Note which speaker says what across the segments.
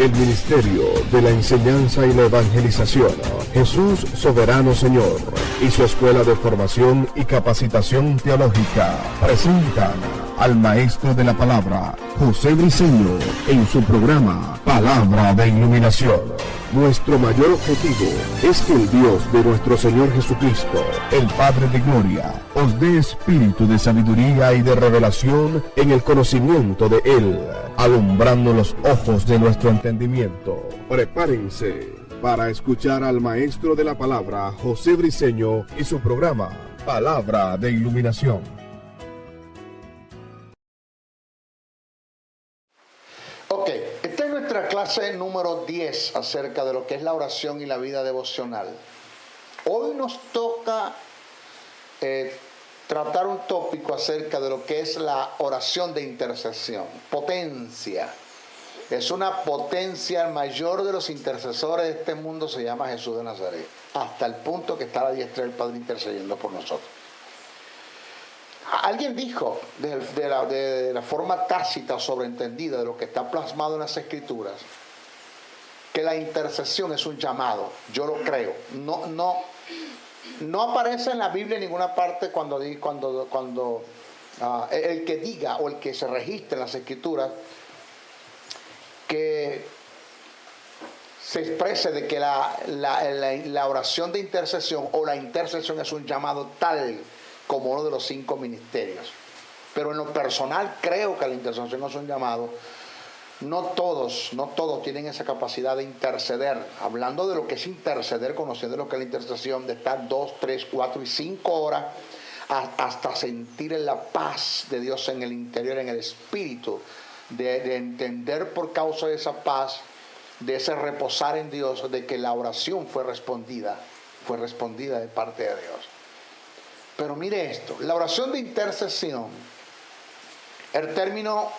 Speaker 1: El Ministerio de la Enseñanza y la Evangelización, Jesús Soberano Señor, y su Escuela de Formación y Capacitación Teológica presentan al Maestro de la Palabra, José Briceño, en su programa Palabra de Iluminación. Nuestro mayor objetivo es que el Dios de nuestro Señor Jesucristo, el Padre de Gloria, os dé espíritu de sabiduría y de revelación en el conocimiento de Él, alumbrando los ojos de nuestro entendimiento. Prepárense para escuchar al Maestro de la Palabra, José Briceño, y su programa Palabra de Iluminación.
Speaker 2: Ok, esta es nuestra clase número 10 acerca de lo que es la oración y la vida devocional. Hoy nos toca tratar un tópico acerca de lo que es la oración de intercesión. Potencia. Es una potencia. El mayor de los intercesores de este mundo se llama Jesús de Nazaret, hasta el punto que está a la diestra del Padre intercediendo por nosotros. Alguien dijo de la forma tácita o sobreentendida de lo que está plasmado en las Escrituras, que la intercesión es un llamado. Yo lo creo. No aparece en la Biblia en ninguna parte cuando el que diga o el que se registre en las Escrituras que se exprese de que la oración de intercesión o la intercesión es un llamado tal como uno de los 5 ministerios. Pero en lo personal creo que la intercesión es un llamado. No todos tienen esa capacidad de interceder. Hablando de lo que es interceder, conociendo lo que es la intercesión, de estar 2, 3, 4 y 5 horas hasta sentir la paz de Dios en el interior, en el espíritu, de entender por causa de esa paz, de ese reposar en Dios, de que la oración fue respondida de parte de Dios. Pero mire esto, la oración de intercesión, el término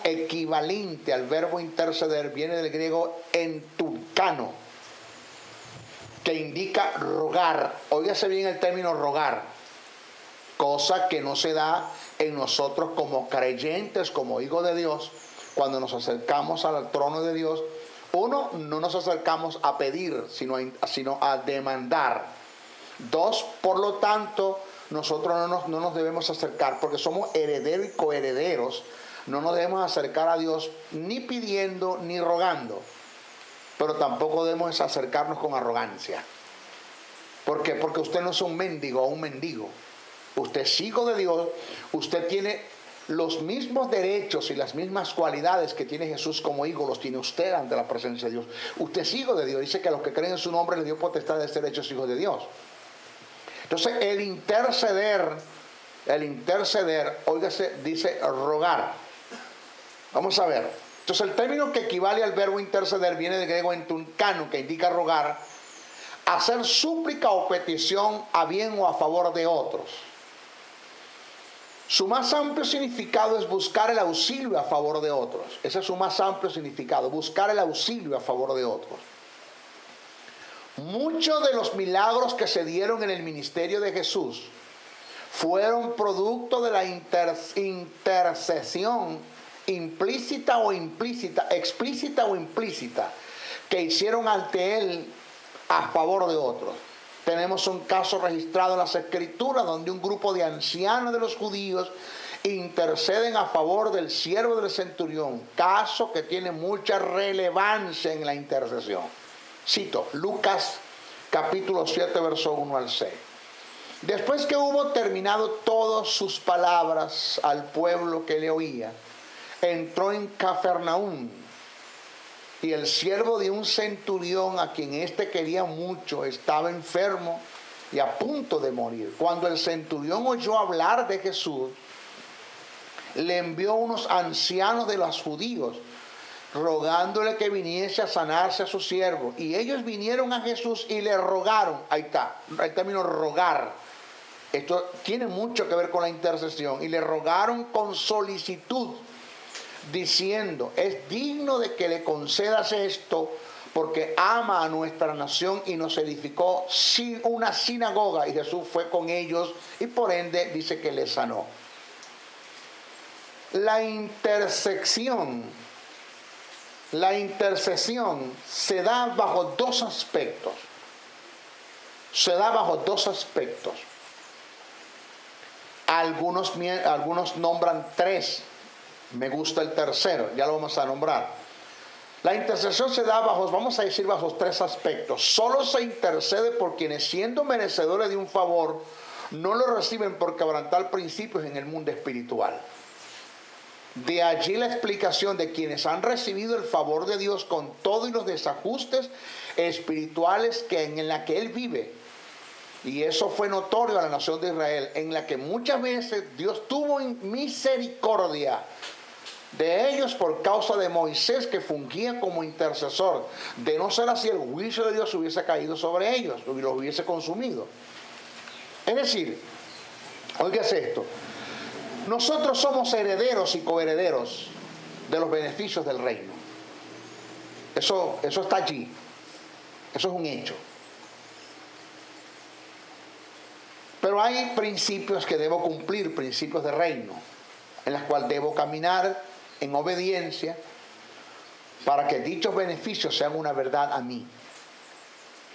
Speaker 2: equivalente al verbo interceder viene del griego enturcano, que indica rogar. Óigase bien el término rogar, cosa que no se da en nosotros como creyentes, como hijos de Dios. Cuando nos acercamos al trono de Dios, uno, no nos acercamos a pedir, sino a demandar. 2, por lo tanto, nosotros no nos debemos acercar, porque somos herederos y coherederos, no nos debemos acercar a Dios ni pidiendo ni rogando, pero tampoco debemos acercarnos con arrogancia. ¿Por qué? Porque usted no es un mendigo o un mendigo. Usted es hijo de Dios, usted tiene los mismos derechos y las mismas cualidades que tiene Jesús como hijo, los tiene usted ante la presencia de Dios. Usted es hijo de Dios, dice que a los que creen en su nombre le dio potestad de ser hechos hijos de Dios. Entonces el interceder, óigase, dice rogar. Vamos a ver. Entonces el término que equivale al verbo interceder viene del griego entuncano, que indica rogar, hacer súplica o petición a bien o a favor de otros. Su más amplio significado es buscar el auxilio a favor de otros. Ese es su más amplio significado, buscar el auxilio a favor de otros. Muchos de los milagros que se dieron en el ministerio de Jesús fueron producto de la intercesión explícita o implícita, que hicieron ante Él a favor de otros. Tenemos un caso registrado en las Escrituras donde un grupo de ancianos de los judíos interceden a favor del siervo del centurión, caso que tiene mucha relevancia en la intercesión. Cito, Lucas capítulo 7, verso 1 al 6. Después que hubo terminado todas sus palabras al pueblo que le oía, entró en Cafarnaúm, y el siervo de un centurión, a quien éste quería mucho, estaba enfermo y a punto de morir. Cuando el centurión oyó hablar de Jesús, le envió unos ancianos de los judíos, rogándole que viniese a sanarse a su siervo. Y ellos vinieron a Jesús y le rogaron. Ahí está, el término rogar. Esto tiene mucho que ver con la intercesión. Y le rogaron con solicitud, diciendo, es digno de que le concedas esto, porque ama a nuestra nación y nos edificó una sinagoga. Y Jesús fue con ellos y por ende dice que le sanó. La intercesión La intercesión se da bajo dos aspectos. Se da bajo dos aspectos. Algunos nombran tres. Me gusta el tercero, ya lo vamos a nombrar. La intercesión se da bajo, vamos a decir, bajo tres aspectos. Solo se intercede por quienes, siendo merecedores de un favor, no lo reciben por quebrantar principios en el mundo espiritual. De allí la explicación de quienes han recibido el favor de Dios con todo y los desajustes espirituales en la que Él vive. Y eso fue notorio a la nación de Israel, en la que muchas veces Dios tuvo misericordia de ellos por causa de Moisés, que fungía como intercesor. De no ser así, el juicio de Dios hubiese caído sobre ellos y los hubiese consumido. Es decir, óigase esto, nosotros somos herederos y coherederos de los beneficios del reino. Eso está allí. Eso es un hecho. Pero hay principios que debo cumplir, principios de reino, en los cuales debo caminar en obediencia para que dichos beneficios sean una verdad a mí,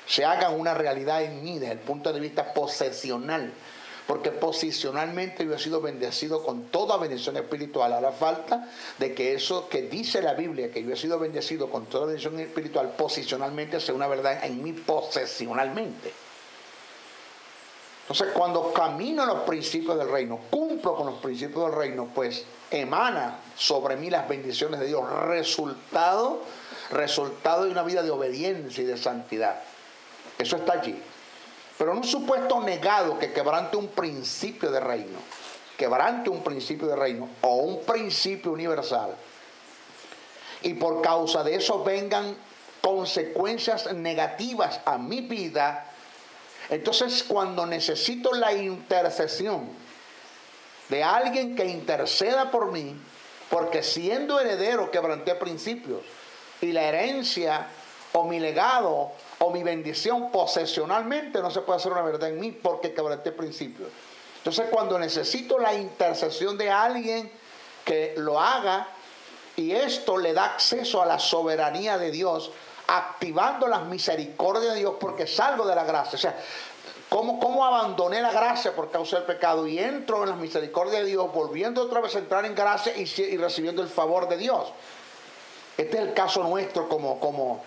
Speaker 2: se hagan una realidad en mí desde el punto de vista posesional, porque posicionalmente yo he sido bendecido con toda bendición espiritual. A la falta de que eso que dice la Biblia, que yo he sido bendecido con toda bendición espiritual, posicionalmente sea una verdad en mí posesionalmente. Entonces, cuando camino los principios del reino, cumplo con los principios del reino, pues emana sobre mí las bendiciones de Dios, resultado de una vida de obediencia y de santidad. Eso está allí. Pero en un supuesto negado que quebrante un principio de reino, o un principio universal, y por causa de eso vengan consecuencias negativas a mi vida, entonces cuando necesito la intercesión de alguien que interceda por mí, porque siendo heredero quebranté principios, y la herencia o mi legado o mi bendición posesionalmente no se puede hacer una verdad en mí porque quebranté principios. Entonces cuando necesito la intercesión de alguien que lo haga, y esto le da acceso a la soberanía de Dios, activando las misericordias de Dios porque salgo de la gracia. O sea, ¿cómo abandoné la gracia por causa del pecado y entro en las misericordias de Dios, volviendo otra vez a entrar en gracia y recibiendo el favor de Dios? Este es el caso nuestro como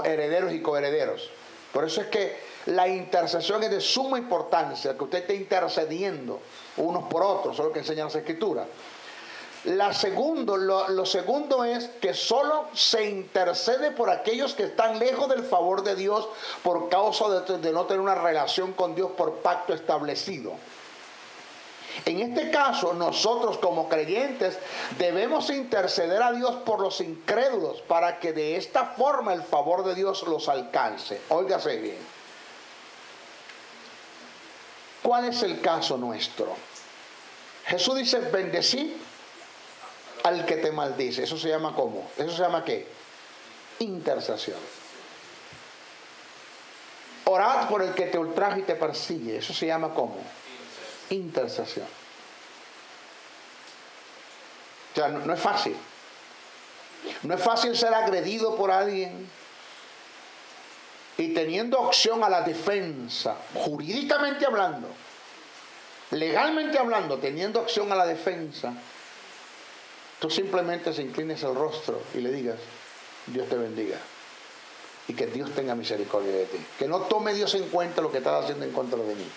Speaker 2: herederos y coherederos. Por eso es que la intercesión es de suma importancia, que usted esté intercediendo unos por otros. Eso es lo que enseñan las Escrituras. Lo segundo es que solo se intercede por aquellos que están lejos del favor de Dios por causa de no tener una relación con Dios por pacto establecido. En este caso, nosotros como creyentes debemos interceder a Dios por los incrédulos para que de esta forma el favor de Dios los alcance. Óigase bien. ¿Cuál es el caso nuestro? Jesús dice, bendecid al que te maldice. ¿Eso se llama cómo? ¿Eso se llama qué? Intercesión. Orad por el que te ultraja y te persigue. ¿Eso se llama cómo? Intercesión. O sea, no es fácil. No es fácil ser agredido por alguien y teniendo opción a la defensa, jurídicamente hablando, legalmente hablando, teniendo opción a la defensa, tú simplemente se inclines el rostro y le digas, Dios te bendiga y que Dios tenga misericordia de ti. Que no tome Dios en cuenta lo que estás haciendo en contra de mí.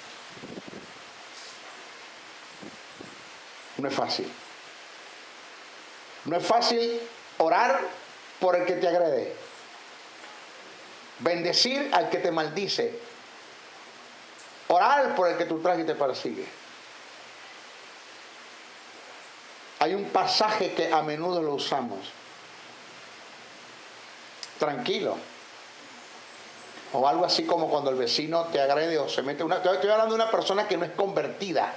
Speaker 2: No es fácil. No es fácil orar por el que te agrede, bendecir al que te maldice, orar por el que tú traes y te persigue. Hay un pasaje que a menudo lo usamos. Tranquilo. O algo así como cuando el vecino te agrede o se mete estoy hablando de una persona que no es convertida,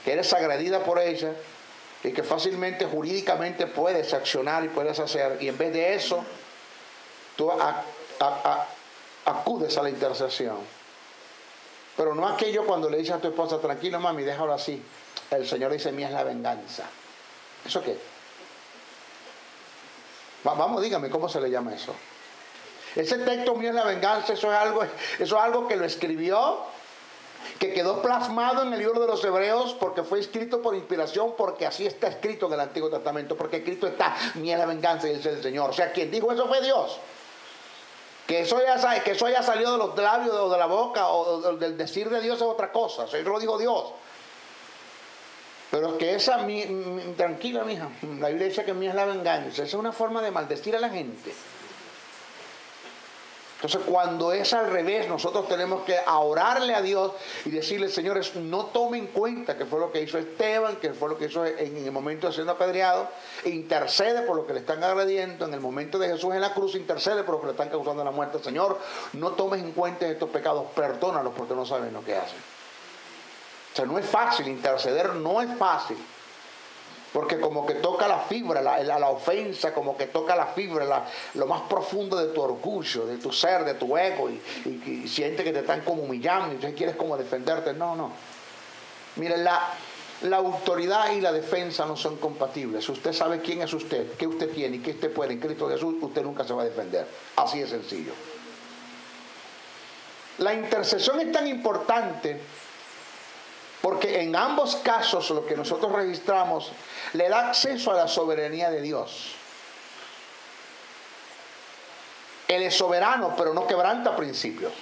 Speaker 2: que eres agredida por ella y que fácilmente jurídicamente puedes accionar y puedes hacer, y en vez de eso tú acudes a la intercesión. Pero no aquello cuando le dices a tu esposa, tranquilo mami, déjalo así, el Señor dice, mía es la venganza. ¿Eso qué? Vamos, dígame, ¿cómo se le llama eso? Ese texto mío es la venganza, eso es algo que lo escribió, que quedó plasmado en el libro de los Hebreos, porque fue escrito por inspiración, porque así está escrito en el Antiguo Testamento, porque escrito está, mía es la venganza y dice el Señor. O sea, quien dijo eso fue Dios. Que eso haya salido de los labios o de la boca o del decir de Dios es otra cosa, eso lo dijo Dios. Pero que esa, tranquila mija, la Biblia dice que mía es la venganza, esa es una forma de maldecir a la gente. Entonces, cuando es al revés, nosotros tenemos que orarle a Dios y decirle, señores, no tome en cuenta que fue lo que hizo Esteban, que fue lo que hizo en el momento de siendo apedreado, intercede por lo que le están agrediendo, en el momento de Jesús en la cruz, intercede por lo que le están causando la muerte. Señor, no tomes en cuenta estos pecados, perdónalos porque no saben lo que hacen. O sea, no es fácil interceder, no es fácil. Porque como que toca la fibra, la ofensa, como que toca la fibra, lo más profundo de tu orgullo, de tu ser, de tu ego, y sientes que te están como humillando, y entonces quieres como defenderte. No. Miren, la autoridad y la defensa no son compatibles. Si usted sabe quién es usted, qué usted tiene y qué usted puede en Cristo Jesús, usted nunca se va a defender. Así de sencillo. La intercesión es tan importante porque en ambos casos lo que nosotros registramos le da acceso a la soberanía de Dios. Él es soberano, pero no quebranta principios.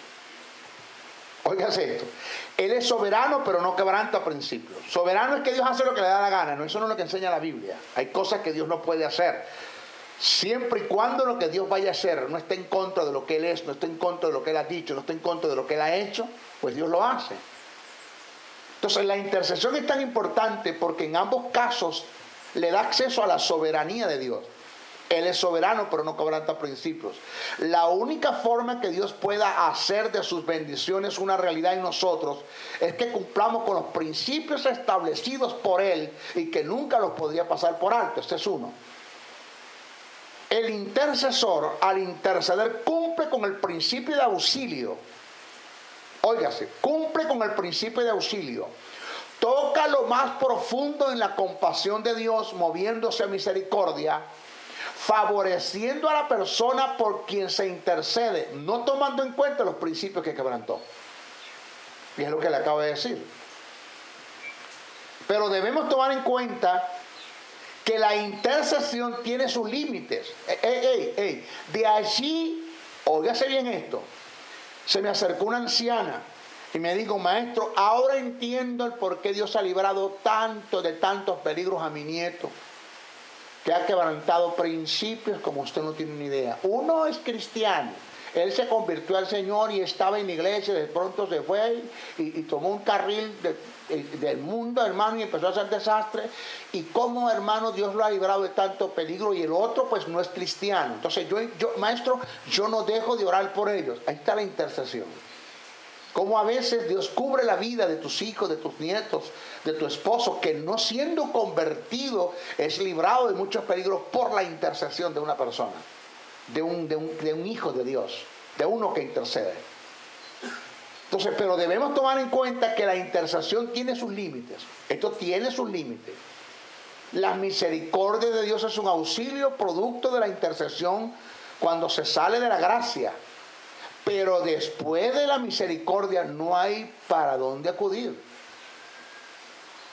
Speaker 2: Óigase esto. Él es soberano, pero no quebranta principios. Soberano es que Dios hace lo que le da la gana. No, eso no es lo que enseña la Biblia. Hay cosas que Dios no puede hacer. Siempre y cuando lo que Dios vaya a hacer no esté en contra de lo que Él es, no esté en contra de lo que Él ha dicho, no esté en contra de lo que Él ha hecho, pues Dios lo hace. Entonces la intercesión es tan importante porque en ambos casos le da acceso a la soberanía de Dios. Él es soberano, pero no quebranta principios. La única forma que Dios pueda hacer de sus bendiciones una realidad en nosotros es que cumplamos con los principios establecidos por Él y que nunca los podría pasar por alto. Este es uno. El intercesor, al interceder, cumple con el principio de auxilio. Óigase, cumple con el principio de auxilio. Toca lo más profundo en la compasión de Dios, moviéndose a misericordia, favoreciendo a la persona por quien se intercede, no tomando en cuenta los principios que quebrantó. Y es lo que le acabo de decir. Pero debemos tomar en cuenta que la intercesión tiene sus límites. De allí, óigase bien esto, se me acercó una anciana y me dijo, maestro, ahora entiendo el por qué Dios ha librado de tantos peligros a mi nieto, que ha quebrantado principios como usted no tiene ni idea. Uno es cristiano, él se convirtió al Señor y estaba en la iglesia, de pronto se fue y tomó un carril del mundo, hermano, y empezó a hacer desastre. Y como, hermano, Dios lo ha librado de tanto peligro, y el otro pues no es cristiano. Entonces yo maestro, yo no dejo de orar por ellos. Ahí está la intercesión. Como a veces Dios cubre la vida de tus hijos, de tus nietos, de tu esposo, que no siendo convertido es librado de muchos peligros por la intercesión de una persona, de un hijo de Dios, de uno que intercede. Entonces, pero debemos tomar en cuenta que la intercesión tiene sus límites. Esto tiene sus límites. La misericordia de Dios es un auxilio producto de la intercesión cuando se sale de la gracia. Pero después de la misericordia no hay para dónde acudir.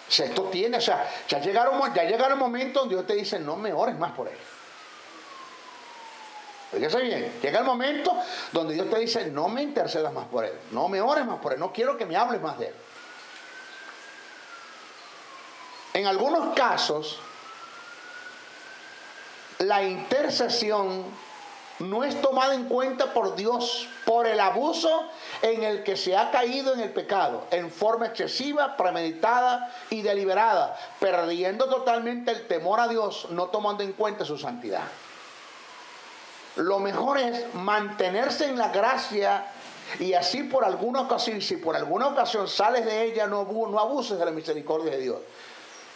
Speaker 2: O sea, esto tiene, o sea, ya llegaron momentos donde Dios te dice, no me ores más por él. Fíjese bien, llega el momento donde Dios te dice, no me intercedas más por él, no me ores más por él, no quiero que me hables más de él. En algunos casos, la intercesión no es tomada en cuenta por Dios por el abuso en el que se ha caído en el pecado, en forma excesiva, premeditada y deliberada, perdiendo totalmente el temor a Dios, no tomando en cuenta su santidad. Lo mejor es mantenerse en la gracia y así por alguna ocasión, si por alguna ocasión sales de ella, no abuses de la misericordia de Dios.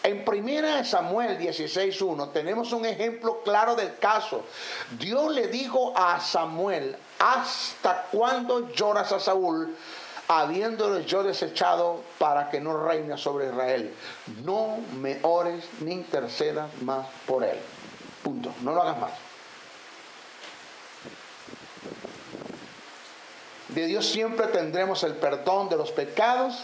Speaker 2: En 1 Samuel 16:1 tenemos un ejemplo claro del caso. Dios le dijo a Samuel, ¿hasta cuándo lloras a Saúl, habiéndole yo desechado para que no reine sobre Israel? No me ores ni intercedas más por él. Punto. No lo hagas más. De Dios siempre tendremos el perdón de los pecados,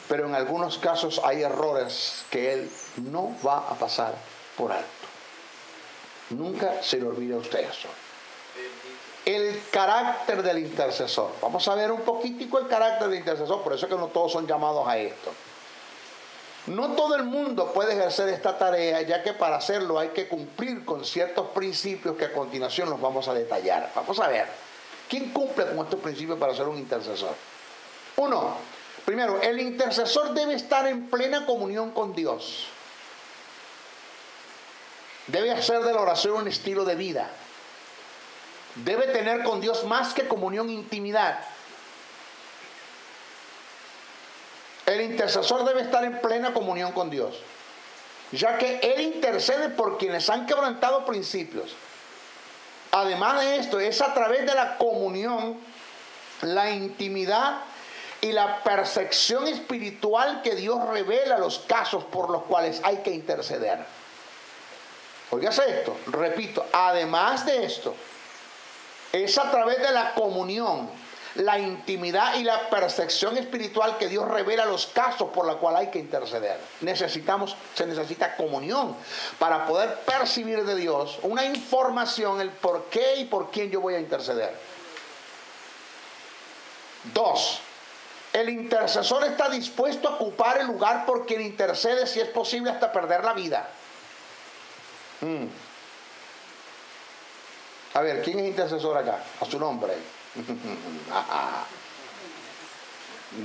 Speaker 2: pero en algunos casos hay errores que Él no va a pasar por alto. Nunca se le olvide a usted eso. El carácter del intercesor. Vamos a ver un poquitico el carácter del intercesor, por eso es que no todos son llamados a esto. No todo el mundo puede ejercer esta tarea, ya que para hacerlo hay que cumplir con ciertos principios que a continuación los vamos a detallar. Vamos a ver, ¿quién cumple con estos principios para ser un intercesor? Uno, primero, el intercesor debe estar en plena comunión con Dios. Debe hacer de la oración un estilo de vida. Debe tener con Dios más que comunión, intimidad. El intercesor debe estar en plena comunión con Dios, ya que Él intercede por quienes han quebrantado principios. Además de esto, es a través de la comunión, la intimidad y la percepción espiritual que Dios revela los casos por los cuales hay que interceder. Óigase esto, repito, además de esto, es a través de la comunión, la intimidad y la percepción espiritual que Dios revela los casos por los cuales hay que interceder. Se necesita comunión para poder percibir de Dios una información, el por qué y por quién yo voy a interceder. 2. El intercesor está dispuesto a ocupar el lugar por quien intercede, si es posible hasta perder la vida. A ver, ¿quién es intercesor acá? A su nombre.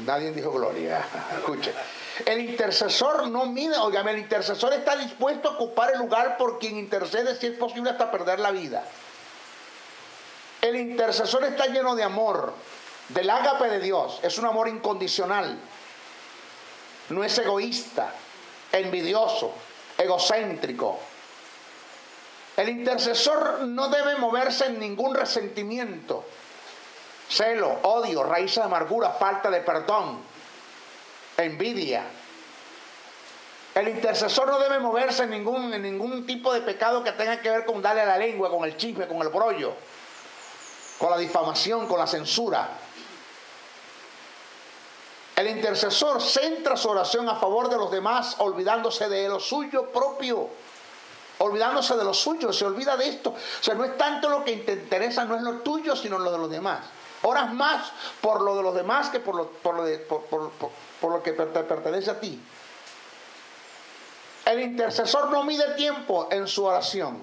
Speaker 2: Nadie dijo gloria. Escuche. El intercesor no mide, óigame, el intercesor está dispuesto a ocupar el lugar por quien intercede, si es posible hasta perder la vida. El intercesor está lleno de amor, del ágape de Dios. Es un amor incondicional. No es egoísta, envidioso, egocéntrico. El intercesor no debe moverse en ningún resentimiento, celo, odio, raíz de amargura, falta de perdón, envidia. El intercesor no debe moverse en ningún tipo de pecado que tenga que ver con darle a la lengua, con el chisme, con el brollo, con la difamación, con la censura. El intercesor centra su oración a favor de los demás, olvidándose de lo suyo propio. Olvidándose de lo suyo, se olvida de esto. O sea, no es tanto lo que te interesa, no es lo tuyo, sino lo de los demás. Oras más por lo de los demás que por lo que te pertenece a ti. El intercesor no mide tiempo en su oración.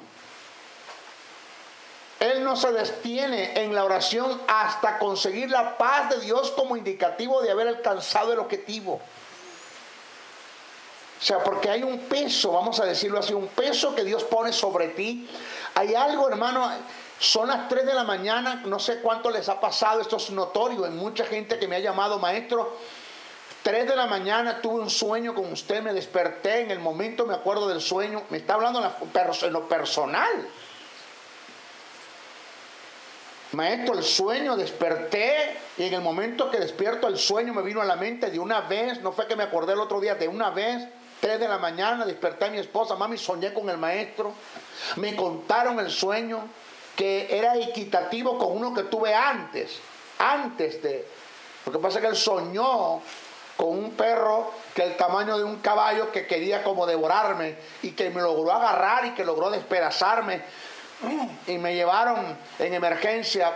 Speaker 2: Él no se detiene en la oración hasta conseguir la paz de Dios como indicativo de haber alcanzado el objetivo. O sea, porque hay un peso, vamos a decirlo así, un peso que Dios pone sobre ti. Hay algo, hermano, son las 3 de la mañana, no sé cuánto les ha pasado, esto es notorio en mucha gente que me ha llamado, maestro, 3 de la mañana tuve un sueño con usted, me desperté, en el momento me acuerdo del sueño, me está hablando en lo personal. Maestro, el sueño, desperté y en el momento que despierto el sueño me vino a la mente de una vez, no fue que me acordé el otro día, de una vez, 3 de la mañana, desperté a mi esposa, mami, soñé con el maestro, me contaron el sueño que era equitativo con uno que tuve antes de, lo que pasa es que él soñó con un perro que el tamaño de un caballo que quería como devorarme y que me logró agarrar y que logró despedazarme y me llevaron en emergencia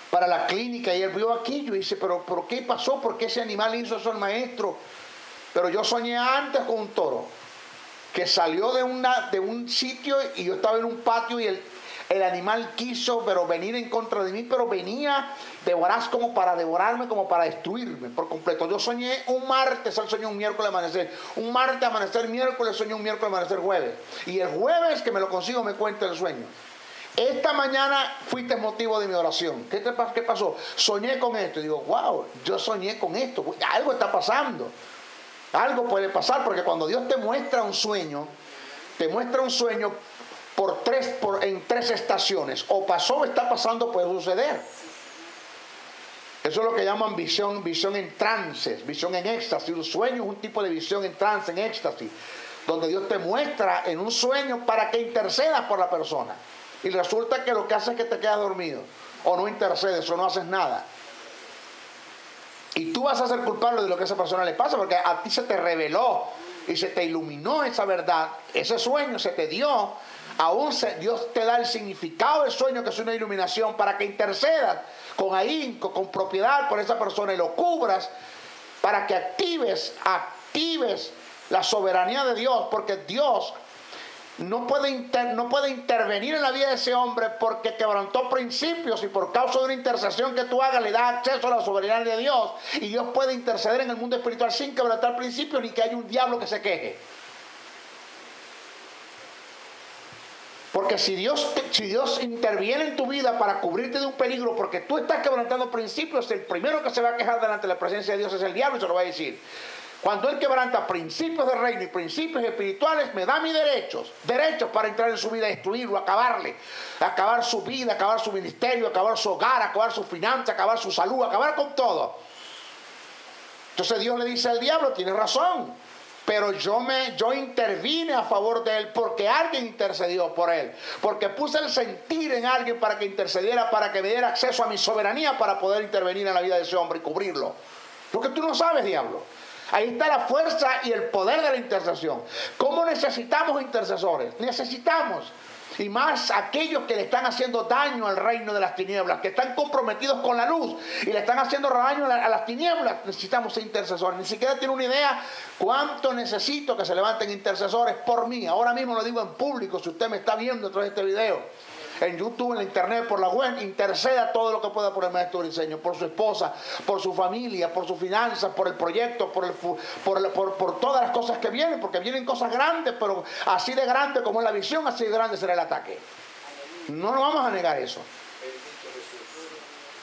Speaker 2: para la clínica y él vio aquello y dice, pero ¿qué pasó? ¿Por qué ese animal hizo eso al maestro? Pero yo soñé antes con un toro que salió de un sitio y yo estaba en un patio y el animal quiso venir en contra de mí, pero venía de voraz como para devorarme, como para destruirme por completo. Yo soñé un martes, él soñó un miércoles amanecer, un martes amanecer, miércoles soñó un miércoles amanecer, jueves. Y el jueves que me lo consigo me cuenta el sueño. Esta mañana fuiste motivo de mi oración. ¿Qué pasó? Soñé con esto. Y digo, wow, yo soñé con esto. Algo está pasando. Algo puede pasar porque cuando Dios te muestra un sueño en 3 estaciones. O pasó o está pasando, puede suceder. Eso es lo que llaman visión en trances, visión en éxtasis. Un sueño es un tipo de visión en trance, en éxtasis, donde Dios te muestra en un sueño para que intercedas por la persona. Y resulta que lo que hace es que te quedas dormido. o no intercedes o no haces nada. Y tú vas a ser culpable de lo que a esa persona le pasa, porque a ti se te reveló y se te iluminó esa verdad, ese sueño se te dio. Dios te da el significado del sueño, que es una iluminación, para que intercedas con ahínco, con propiedad por esa persona y lo cubras, para que actives la soberanía de Dios, porque Dios no puede intervenir en la vida de ese hombre porque quebrantó principios, y por causa de una intercesión que tú hagas le da acceso a la soberanía de Dios, y Dios puede interceder en el mundo espiritual sin quebrantar principios ni que haya un diablo que se queje. Porque si Dios interviene en tu vida para cubrirte de un peligro porque tú estás quebrantando principios, el primero que se va a quejar delante de la presencia de Dios es el diablo, y se lo va a decir. Cuando Él quebranta principios de reino y principios espirituales, me da mis derechos para entrar en su vida, destruirlo, acabar su vida, acabar su ministerio, acabar su hogar, acabar su finanza, acabar su salud, acabar con todo. Entonces Dios le dice al diablo, tienes razón, pero yo intervine a favor de él porque alguien intercedió por él, porque puse el sentir en alguien para que intercediera, para que me diera acceso a mi soberanía para poder intervenir en la vida de ese hombre y cubrirlo. Lo que tú no sabes, diablo. Ahí está la fuerza y el poder de la intercesión. ¿Cómo necesitamos intercesores? Necesitamos, y más aquellos que le están haciendo daño al reino de las tinieblas, que están comprometidos con la luz y le están haciendo daño a las tinieblas. Necesitamos intercesores. Ni siquiera tiene una idea cuánto necesito que se levanten intercesores por mí. Ahora mismo lo digo en público, si usted me está viendo a través de este video, en YouTube, en la internet, por la web, interceda todo lo que pueda por el maestro Briceño, por su esposa, por su familia, por sus finanzas, por el proyecto, por todas las cosas que vienen, porque vienen cosas grandes, pero así de grande como es la visión, así de grande será el ataque. No nos vamos a negar eso.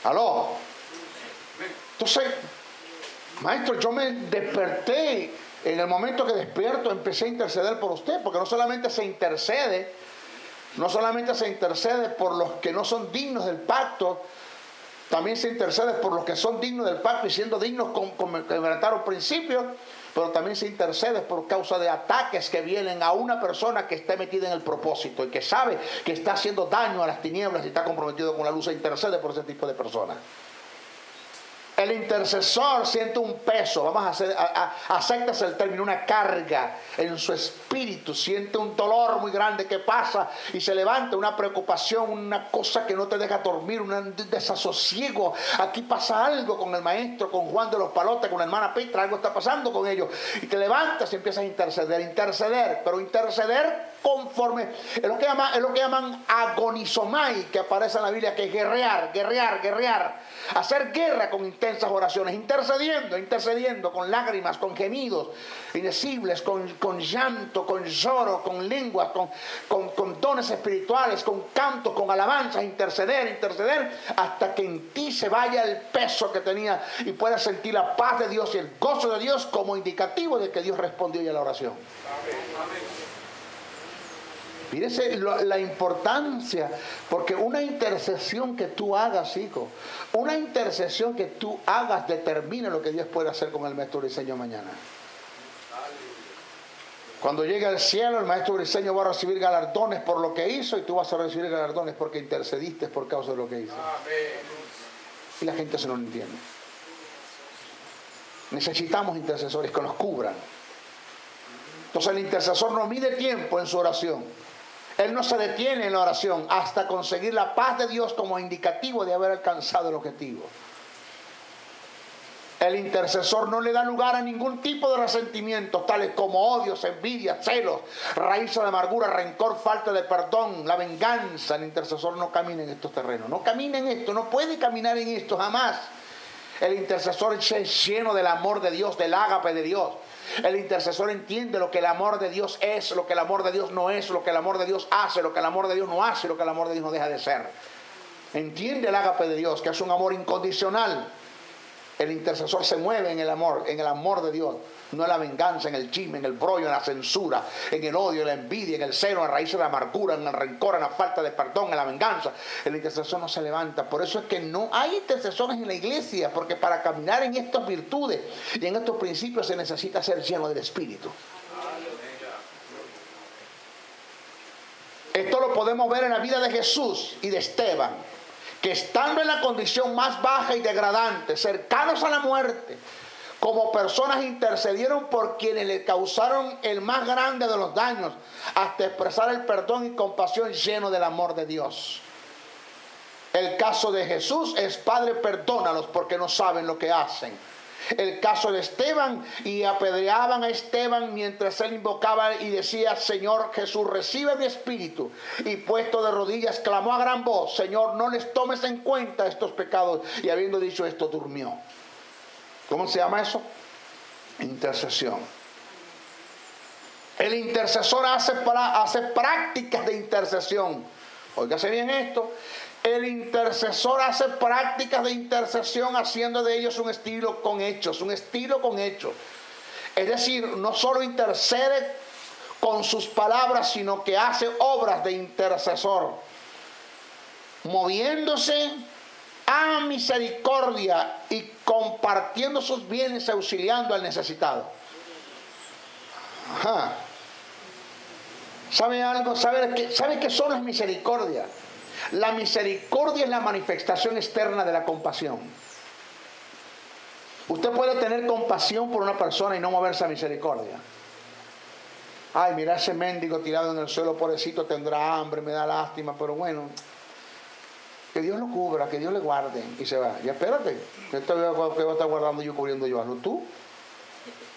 Speaker 2: ¿Aló? Entonces, maestro, yo me desperté, en el momento que despierto empecé a interceder por usted, porque no solamente se intercede por los que no son dignos del pacto, también se intercede por los que son dignos del pacto y siendo dignos quebrantaron principios, pero también se intercede por causa de ataques que vienen a una persona que esté metida en el propósito y que sabe que está haciendo daño a las tinieblas y está comprometido con la luz. Se intercede por ese tipo de personas. El intercesor siente un peso, acéptase el término, una carga en su espíritu, siente un dolor muy grande que pasa y se levanta, una preocupación, una cosa que no te deja dormir, un desasosiego. Aquí pasa algo con el maestro, con Juan de los Palotes, con la hermana Petra, algo está pasando con ellos. Y te levantas y empiezas a interceder, pero interceder conforme, es lo que llaman agonizomai, que aparece en la Biblia, que es guerrear, hacer guerra con intensas oraciones, intercediendo con lágrimas, con gemidos indecibles, con llanto, con lloro, con lenguas, con dones espirituales, con cantos, con alabanzas, interceder, hasta que en ti se vaya el peso que tenía y puedas sentir la paz de Dios y el gozo de Dios como indicativo de que Dios respondió ya a la oración. Amén. Fíjese la importancia, porque una intercesión que tú hagas, hijo, una intercesión que tú hagas determina lo que Dios puede hacer con el maestro Briceño mañana. Cuando llegue al cielo, el maestro Briceño va a recibir galardones por lo que hizo y tú vas a recibir galardones porque intercediste por causa de lo que hizo. Y la gente se lo entiende. Necesitamos intercesores que nos cubran. Entonces el intercesor no mide tiempo en su oración. Él no se detiene en la oración hasta conseguir la paz de Dios como indicativo de haber alcanzado el objetivo. El intercesor no le da lugar a ningún tipo de resentimientos, tales como odios, envidias, celos, raíces de amargura, rencor, falta de perdón, la venganza. El intercesor no camina en estos terrenos, no camina en esto, no puede caminar en esto jamás. El intercesor es lleno del amor de Dios, del ágape de Dios. El intercesor entiende lo que el amor de Dios es, lo que el amor de Dios no es, lo que el amor de Dios hace, lo que el amor de Dios no hace, lo que el amor de Dios no deja de ser. Entiende el ágape de Dios, que es un amor incondicional. El intercesor se mueve en el amor de Dios, no en la venganza, en el chisme, en el brollo, en la censura, en el odio, en la envidia, en el celo, en la raíz de la amargura, en el rencor, en la falta de perdón, en la venganza. El intercesor no se levanta. Por eso es que no hay intercesores en la iglesia, porque para caminar en estas virtudes y en estos principios se necesita ser lleno del Espíritu. Esto lo podemos ver en la vida de Jesús y de Esteban, que estando en la condición más baja y degradante, cercanos a la muerte, como personas intercedieron por quienes le causaron el más grande de los daños, hasta expresar el perdón y compasión lleno del amor de Dios. El caso de Jesús es: Padre, perdónalos porque no saben lo que hacen. El caso de Esteban, y apedreaban a Esteban mientras él invocaba y decía: Señor Jesús, recibe mi espíritu. Y puesto de rodillas clamó a gran voz: Señor, no les tomes en cuenta estos pecados. Y habiendo dicho esto, durmió. ¿Cómo se llama eso? Intercesión. El intercesor hace prácticas de intercesión. Óigase bien esto. El intercesor hace prácticas de intercesión, haciendo de ellos un estilo con hechos. Un estilo con hechos. Es decir, no solo intercede con sus palabras, sino que hace obras de intercesor, moviéndose a misericordia y compartiendo sus bienes, auxiliando al necesitado. Ajá. ¿Sabe algo? ¿Sabe qué son las misericordias? La misericordia es la manifestación externa de la compasión. Usted puede tener compasión por una persona y no moverse a misericordia. Ay, mira ese mendigo tirado en el suelo, pobrecito, tendrá hambre, me da lástima, pero bueno, que Dios lo cubra, que Dios le guarde. Y se va. Y espérate, ¿qué voy a estar guardando yo, cubriendo yo? Hazlo tú.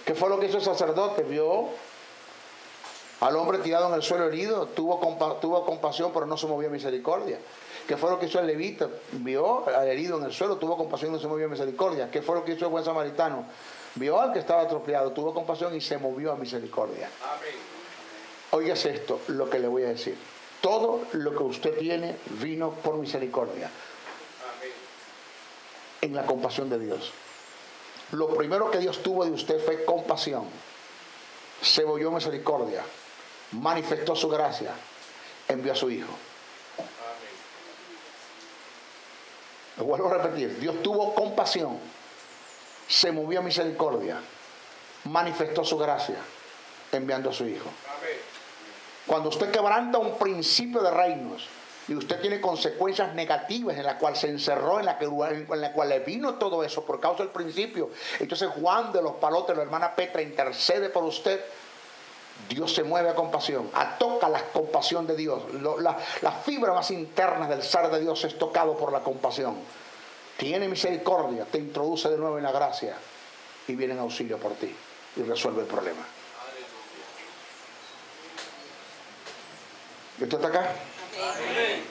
Speaker 2: ¿Qué fue lo que hizo el sacerdote? Vio al hombre tirado en el suelo herido, tuvo compasión, pero no se movió a misericordia. ¿Qué fue lo que hizo el levita? Vio al herido en el suelo, tuvo compasión y no se movió a misericordia. ¿Qué fue lo que hizo el buen samaritano? Vio al que estaba atropellado, tuvo compasión y se movió a misericordia. Amén. Óigase esto, lo que le voy a decir. Todo lo que usted tiene vino por misericordia. Amén. En la compasión de Dios. Lo primero que Dios tuvo de usted fue compasión. Se movió a misericordia. Manifestó su gracia. Envió a su Hijo. Amén. Lo vuelvo a repetir. Dios tuvo compasión. Se movió a misericordia. Manifestó su gracia. Enviando a su Hijo. Amén. Cuando usted quebranta un principio de reinos y usted tiene consecuencias negativas en la cual se encerró, en la cual le vino todo eso por causa del principio, entonces Juan de los Palotes, la hermana Petra, intercede por usted. Dios se mueve a compasión, toca la compasión de Dios. La fibra más interna del ser de Dios es tocado por la compasión. Tiene misericordia, te introduce de nuevo en la gracia y viene en auxilio por ti y resuelve el problema. ¿Y usted está acá? Amén.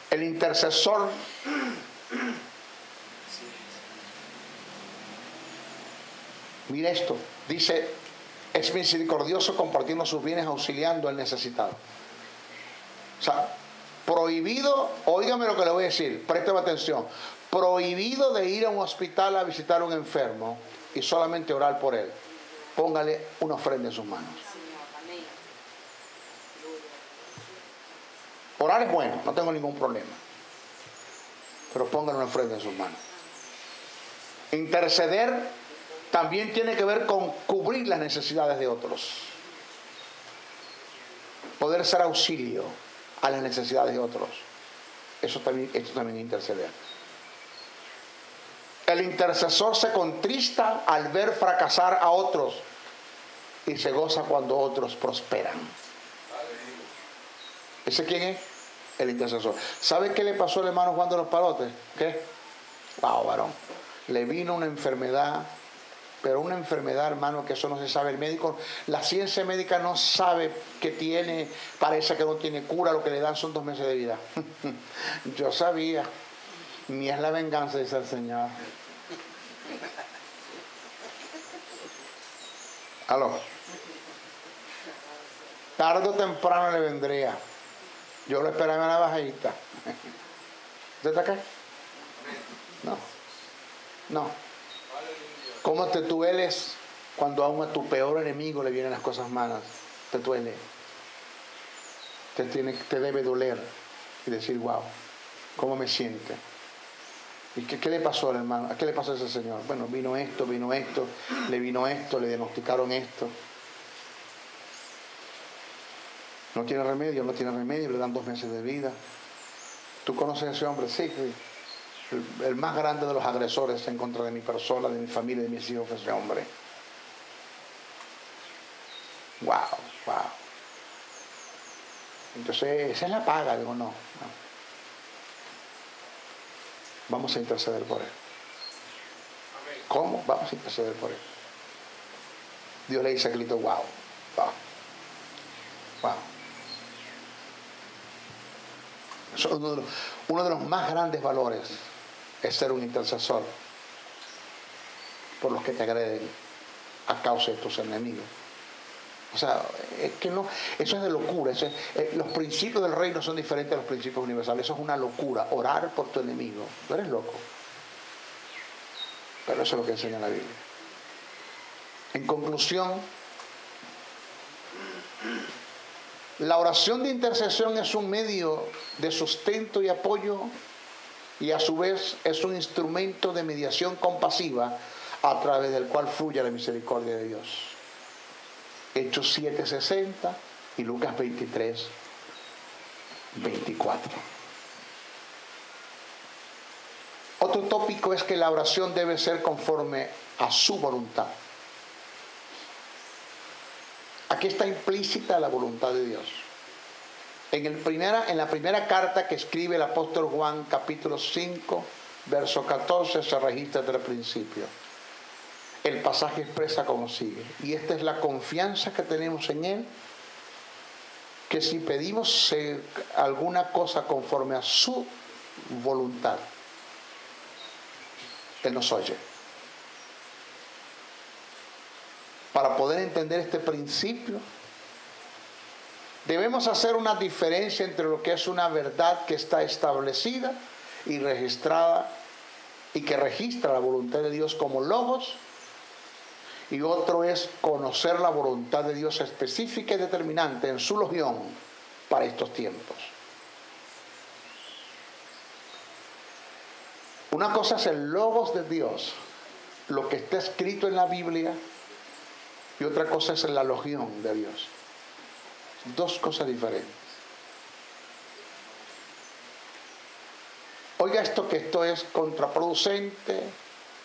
Speaker 2: El intercesor mire esto, dice: es misericordioso compartiendo sus bienes, auxiliando al necesitado. O sea, prohibido, óigame lo que le voy a decir, présteme atención, prohibido de ir a un hospital a visitar a un enfermo y solamente orar por él. Póngale una ofrenda en sus manos. Orar es bueno, no tengo ningún problema, pero póngale una ofrenda en sus manos. Interceder también tiene que ver con cubrir las necesidades de otros. Poder ser auxilio a las necesidades de otros. Esto también es interceder. El intercesor se contrista al ver fracasar a otros y se goza cuando otros prosperan. ¿Ese quién es? El intercesor. ¿Sabe qué le pasó al hermano Juan de los Palotes? ¿Qué? Wow, varón. Le vino una enfermedad, pero una enfermedad, hermano, que eso no se sabe. El médico, la ciencia médica no sabe qué tiene, parece que no tiene cura, lo que le dan son 2 meses de vida. Yo sabía. Mía es la venganza, dice el Señor. Aló. Tarde o temprano le vendría. Yo lo esperaba en la bajadita. ¿Usted está acá? No. No. ¿Cómo te dueles cuando aún a tu peor enemigo le vienen las cosas malas? Te duele. Te debe doler y decir, wow, ¿cómo me siente? ¿Y qué le pasó al hermano? ¿Qué le pasó a ese señor? Bueno, vino esto, le vino esto, le diagnosticaron esto. No tiene remedio, le dan 2 meses de vida. ¿Tú conoces a ese hombre? Sí, el más grande de los agresores en contra de mi persona, de mi familia, de mis hijos, fue ese hombre. Wow. Entonces, esa es la paga. Digo, no. Vamos a interceder por él. ¿Cómo? Vamos a interceder por él. Dios le dice a Cristo, wow. Uno de los más grandes valores es ser un intercesor por los que te agreden a causa de tus enemigos. O sea, es que no, eso es de locura. Los principios del reino son diferentes a los principios universales. Eso es una locura. Orar por tu enemigo. Tú eres loco. Pero eso es lo que enseña la Biblia. En conclusión, la oración de intercesión es un medio de sustento y apoyo, y a su vez es un instrumento de mediación compasiva a través del cual fluye la misericordia de Dios. Hechos 7:60 y Lucas 23:24. Otro tópico es que la oración debe ser conforme a su voluntad. Aquí está implícita la voluntad de Dios. En la primera carta que escribe el apóstol Juan, capítulo 5, verso 14, se registra desde el principio. El pasaje expresa como sigue: y esta es la confianza que tenemos en Él, que si pedimos alguna cosa conforme a su voluntad, Él nos oye. Para poder entender este principio, debemos hacer una diferencia entre lo que es una verdad que está establecida y registrada y que registra la voluntad de Dios como logos, y otro es conocer la voluntad de Dios específica y determinante en su logión para estos tiempos. Una cosa es el logos de Dios, lo que está escrito en la Biblia, y otra cosa es la logión de Dios. Dos cosas diferentes. Oiga esto, que esto es contraproducente,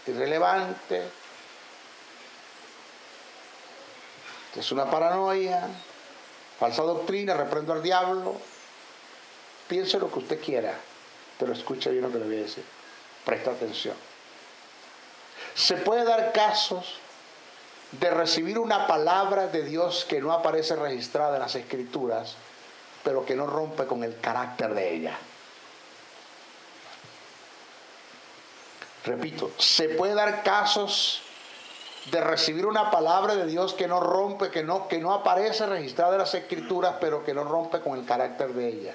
Speaker 2: irrelevante, es una paranoia, falsa doctrina, reprendo al diablo. Piense lo que usted quiera, pero escuche bien lo que le voy a decir. Presta atención. Se puede dar casos de recibir una palabra de Dios que no aparece registrada en las Escrituras, pero que no rompe con el carácter de ella. Repito, se puede dar casos de recibir una palabra de Dios que no rompe, que no aparece registrada en las Escrituras, pero que no rompe con el carácter de ella.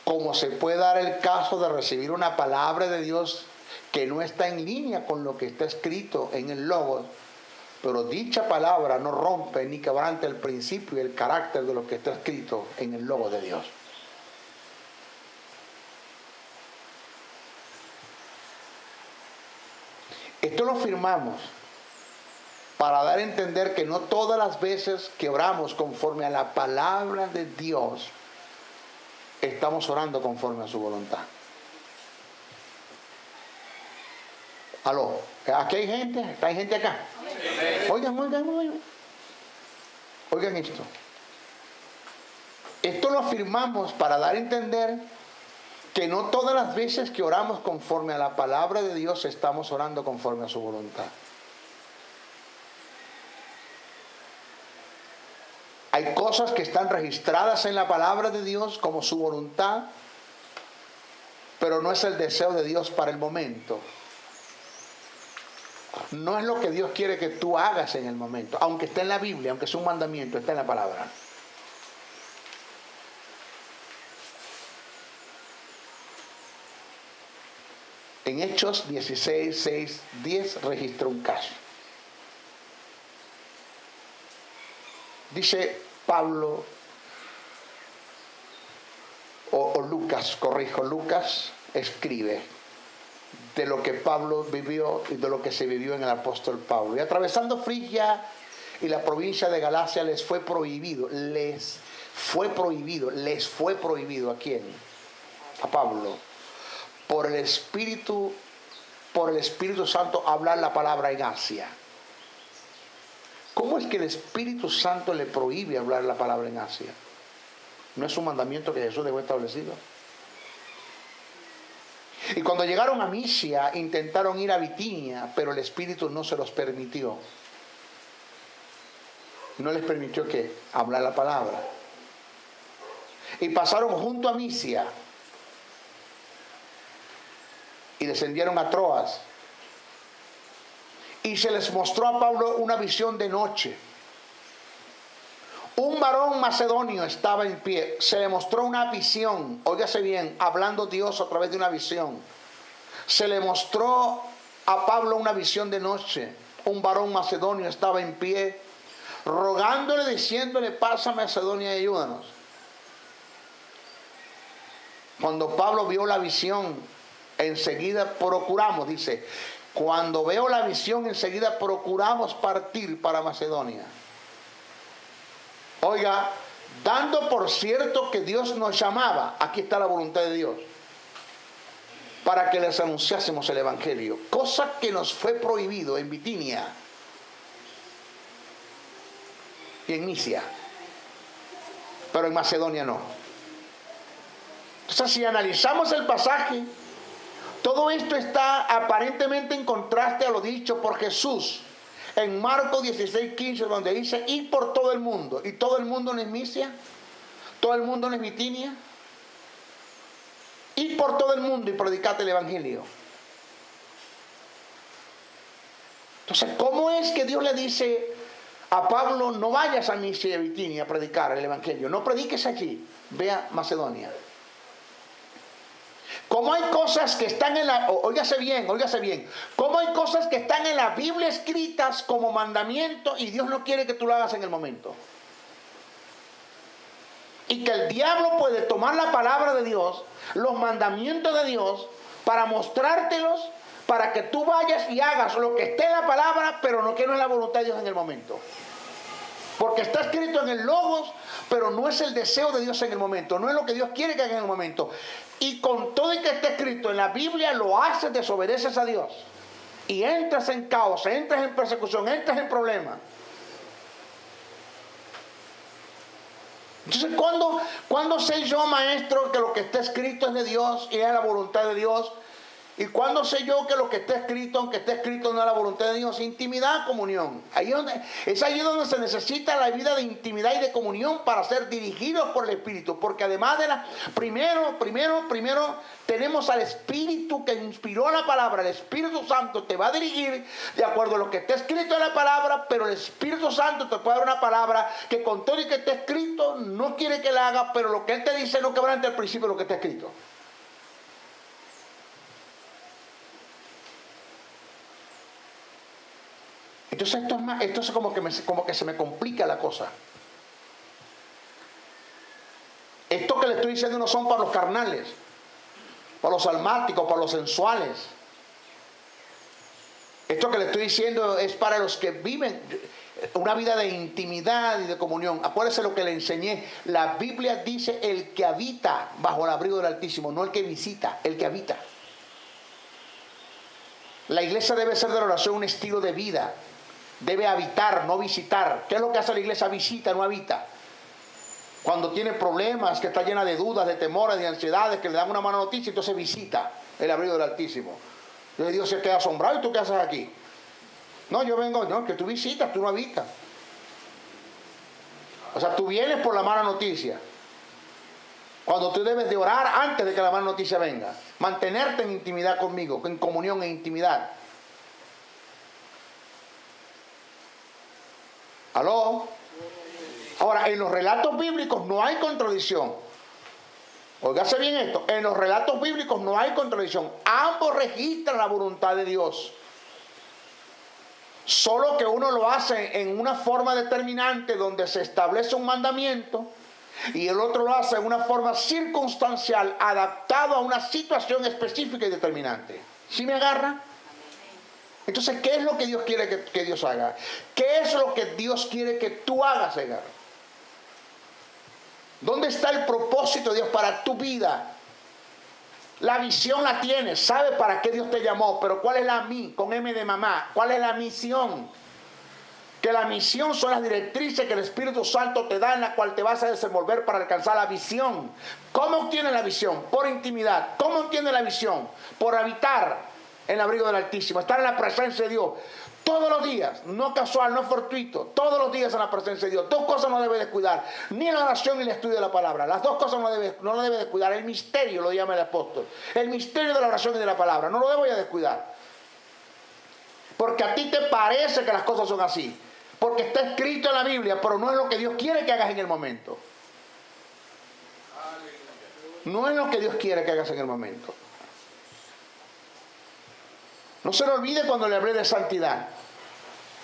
Speaker 2: Como se puede dar el caso de recibir una palabra de Dios que no está en línea con lo que está escrito en el Logos, pero dicha palabra no rompe ni quebranta el principio y el carácter de lo que está escrito en el Logos de Dios. Esto lo firmamos para dar a entender que no todas las veces que oramos conforme a la palabra de Dios estamos orando conforme a su voluntad. Aló, ¿aquí hay gente? ¿Hay gente acá? Oigan. Oigan esto. Esto lo afirmamos para dar a entender que no todas las veces que oramos conforme a la palabra de Dios estamos orando conforme a su voluntad. Hay cosas que están registradas en la palabra de Dios como su voluntad, pero no es el deseo de Dios para el momento. No es lo que Dios quiere que tú hagas en el momento, aunque esté en la Biblia, aunque sea un mandamiento, está en la palabra. En Hechos 16, 6, 10 registra un caso. Dice Pablo, o Lucas, corrijo, Lucas escribe de lo que Pablo vivió y de lo que se vivió en el apóstol Pablo. Y atravesando Frigia y la provincia de Galacia les fue prohibido fue prohibido, les fue prohibido. ¿A quién? A Pablo. Por el Espíritu Santo hablar la palabra en Asia. ¿Cómo es que el Espíritu Santo le prohíbe hablar la palabra en Asia? ¿No es un mandamiento que Jesús dejó establecido? Y cuando llegaron a Misia, intentaron ir a Bitinia, pero el Espíritu no se los permitió. No les permitió que hablar la palabra. Y pasaron junto a Misia y descendieron a Troas. Y se les mostró a Pablo una visión de noche. Un varón macedonio estaba en pie. Se le mostró una visión. Óigase bien, hablando Dios a través de una visión. Se le mostró a Pablo una visión de noche. Un varón macedonio estaba en pie, rogándole, diciéndole: pasa a Macedonia y ayúdanos. Cuando Pablo vio la visión, enseguida procuramos, dice, cuando veo la visión, enseguida procuramos partir para Macedonia. Oiga, dando por cierto que Dios nos llamaba, aquí está la voluntad de Dios, para que les anunciásemos el Evangelio, cosa que nos fue prohibido en Bitinia y en Misia, pero en Macedonia no. Entonces, si analizamos el pasaje, todo esto está aparentemente en contraste a lo dicho por Jesús en Marcos 16:15, donde dice: ir por todo el mundo. ¿Y todo el mundo no es Misia? ¿Todo el mundo no es Bitinia? Ir por todo el mundo y predicate el Evangelio. Entonces, ¿cómo es que Dios le dice a Pablo: no vayas a Misia y a Bitinia a predicar el Evangelio, no prediques allí, ve a Macedonia? Como hay cosas que están en la... Óigase bien. Como hay cosas que están en la Biblia escritas como mandamiento y Dios no quiere que tú lo hagas en el momento. Y que el diablo puede tomar la palabra de Dios, los mandamientos de Dios, para mostrártelos, para que tú vayas y hagas lo que esté en la palabra, pero no que no es la voluntad de Dios en el momento. Porque está escrito en el Logos, pero no es el deseo de Dios en el momento. No es lo que Dios quiere que haga en el momento. Y con todo y que esté escrito en la Biblia, lo haces, desobedeces a Dios. Y entras en caos, entras en persecución, entras en problemas. Entonces, ¿cuándo sé yo, maestro, que lo que está escrito es de Dios y es la voluntad de Dios? ¿Y cuándo sé yo que lo que está escrito, aunque esté escrito, no es la voluntad de Dios? Intimidad, comunión. Es ahí donde se necesita la vida de intimidad y de comunión para ser dirigidos por el Espíritu. Porque además de primero tenemos al Espíritu que inspiró la palabra. El Espíritu Santo te va a dirigir de acuerdo a lo que está escrito en la palabra, pero el Espíritu Santo te puede dar una palabra que con todo y que esté escrito no quiere que la haga, pero lo que Él te dice no quebranta el principio de lo que está escrito. Entonces esto es como que se me complica la cosa. Esto que le estoy diciendo no son para los carnales, para los almáticos, para los sensuales. Esto que le estoy diciendo es para los que viven una vida de intimidad y de comunión. Acuérdese lo que le enseñé. La Biblia dice: el que habita bajo el abrigo del Altísimo, no el que visita, el que habita. La iglesia debe ser de la oración un estilo de vida. Debe habitar, no visitar. ¿Qué es lo que hace la iglesia? Visita, no habita. Cuando tiene problemas, que está llena de dudas, de temores, de ansiedades, que le dan una mala noticia, entonces visita el abrigo del Altísimo. Entonces Dios se queda asombrado: ¿y tú qué haces aquí? No, yo vengo, no, que tú visitas, tú no habitas. O sea, tú vienes por la mala noticia, cuando tú debes de orar antes de que la mala noticia venga. Mantenerte en intimidad conmigo, en comunión e intimidad. ¿Aló? Ahora, en los relatos bíblicos no hay contradicción. Óigase bien esto. En los relatos bíblicos no hay contradicción. Ambos registran la voluntad de Dios. Solo que uno lo hace en una forma determinante donde se establece un mandamiento, y el otro lo hace en una forma circunstancial, adaptado a una situación específica y determinante. ¿Sí me agarra? Entonces, ¿qué es lo que Dios quiere que Dios haga? ¿Qué es lo que Dios quiere que tú hagas, Edgar? ¿Dónde está el propósito de Dios para tu vida? La visión la tienes, sabes para qué Dios te llamó, pero ¿cuál es la con M de mamá? ¿Cuál es la misión? Que la misión son las directrices que el Espíritu Santo te da, en la cual te vas a desenvolver para alcanzar la visión. ¿Cómo obtienes la visión? Por intimidad. ¿Cómo obtienes la visión? Por habitar en el abrigo del Altísimo, estar en la presencia de Dios. Todos los días, no casual, no fortuito, todos los días en la presencia de Dios. Dos cosas no debes descuidar, ni la oración ni el estudio de la palabra. Las dos cosas no lo debes descuidar. El misterio, lo llama el apóstol. El misterio de la oración y de la palabra, no lo debo ya descuidar. Porque a ti te parece que las cosas son así. Porque está escrito en la Biblia, pero no es lo que Dios quiere que hagas en el momento. No es lo que Dios quiere que hagas en el momento. No se le olvide cuando le hablé de santidad.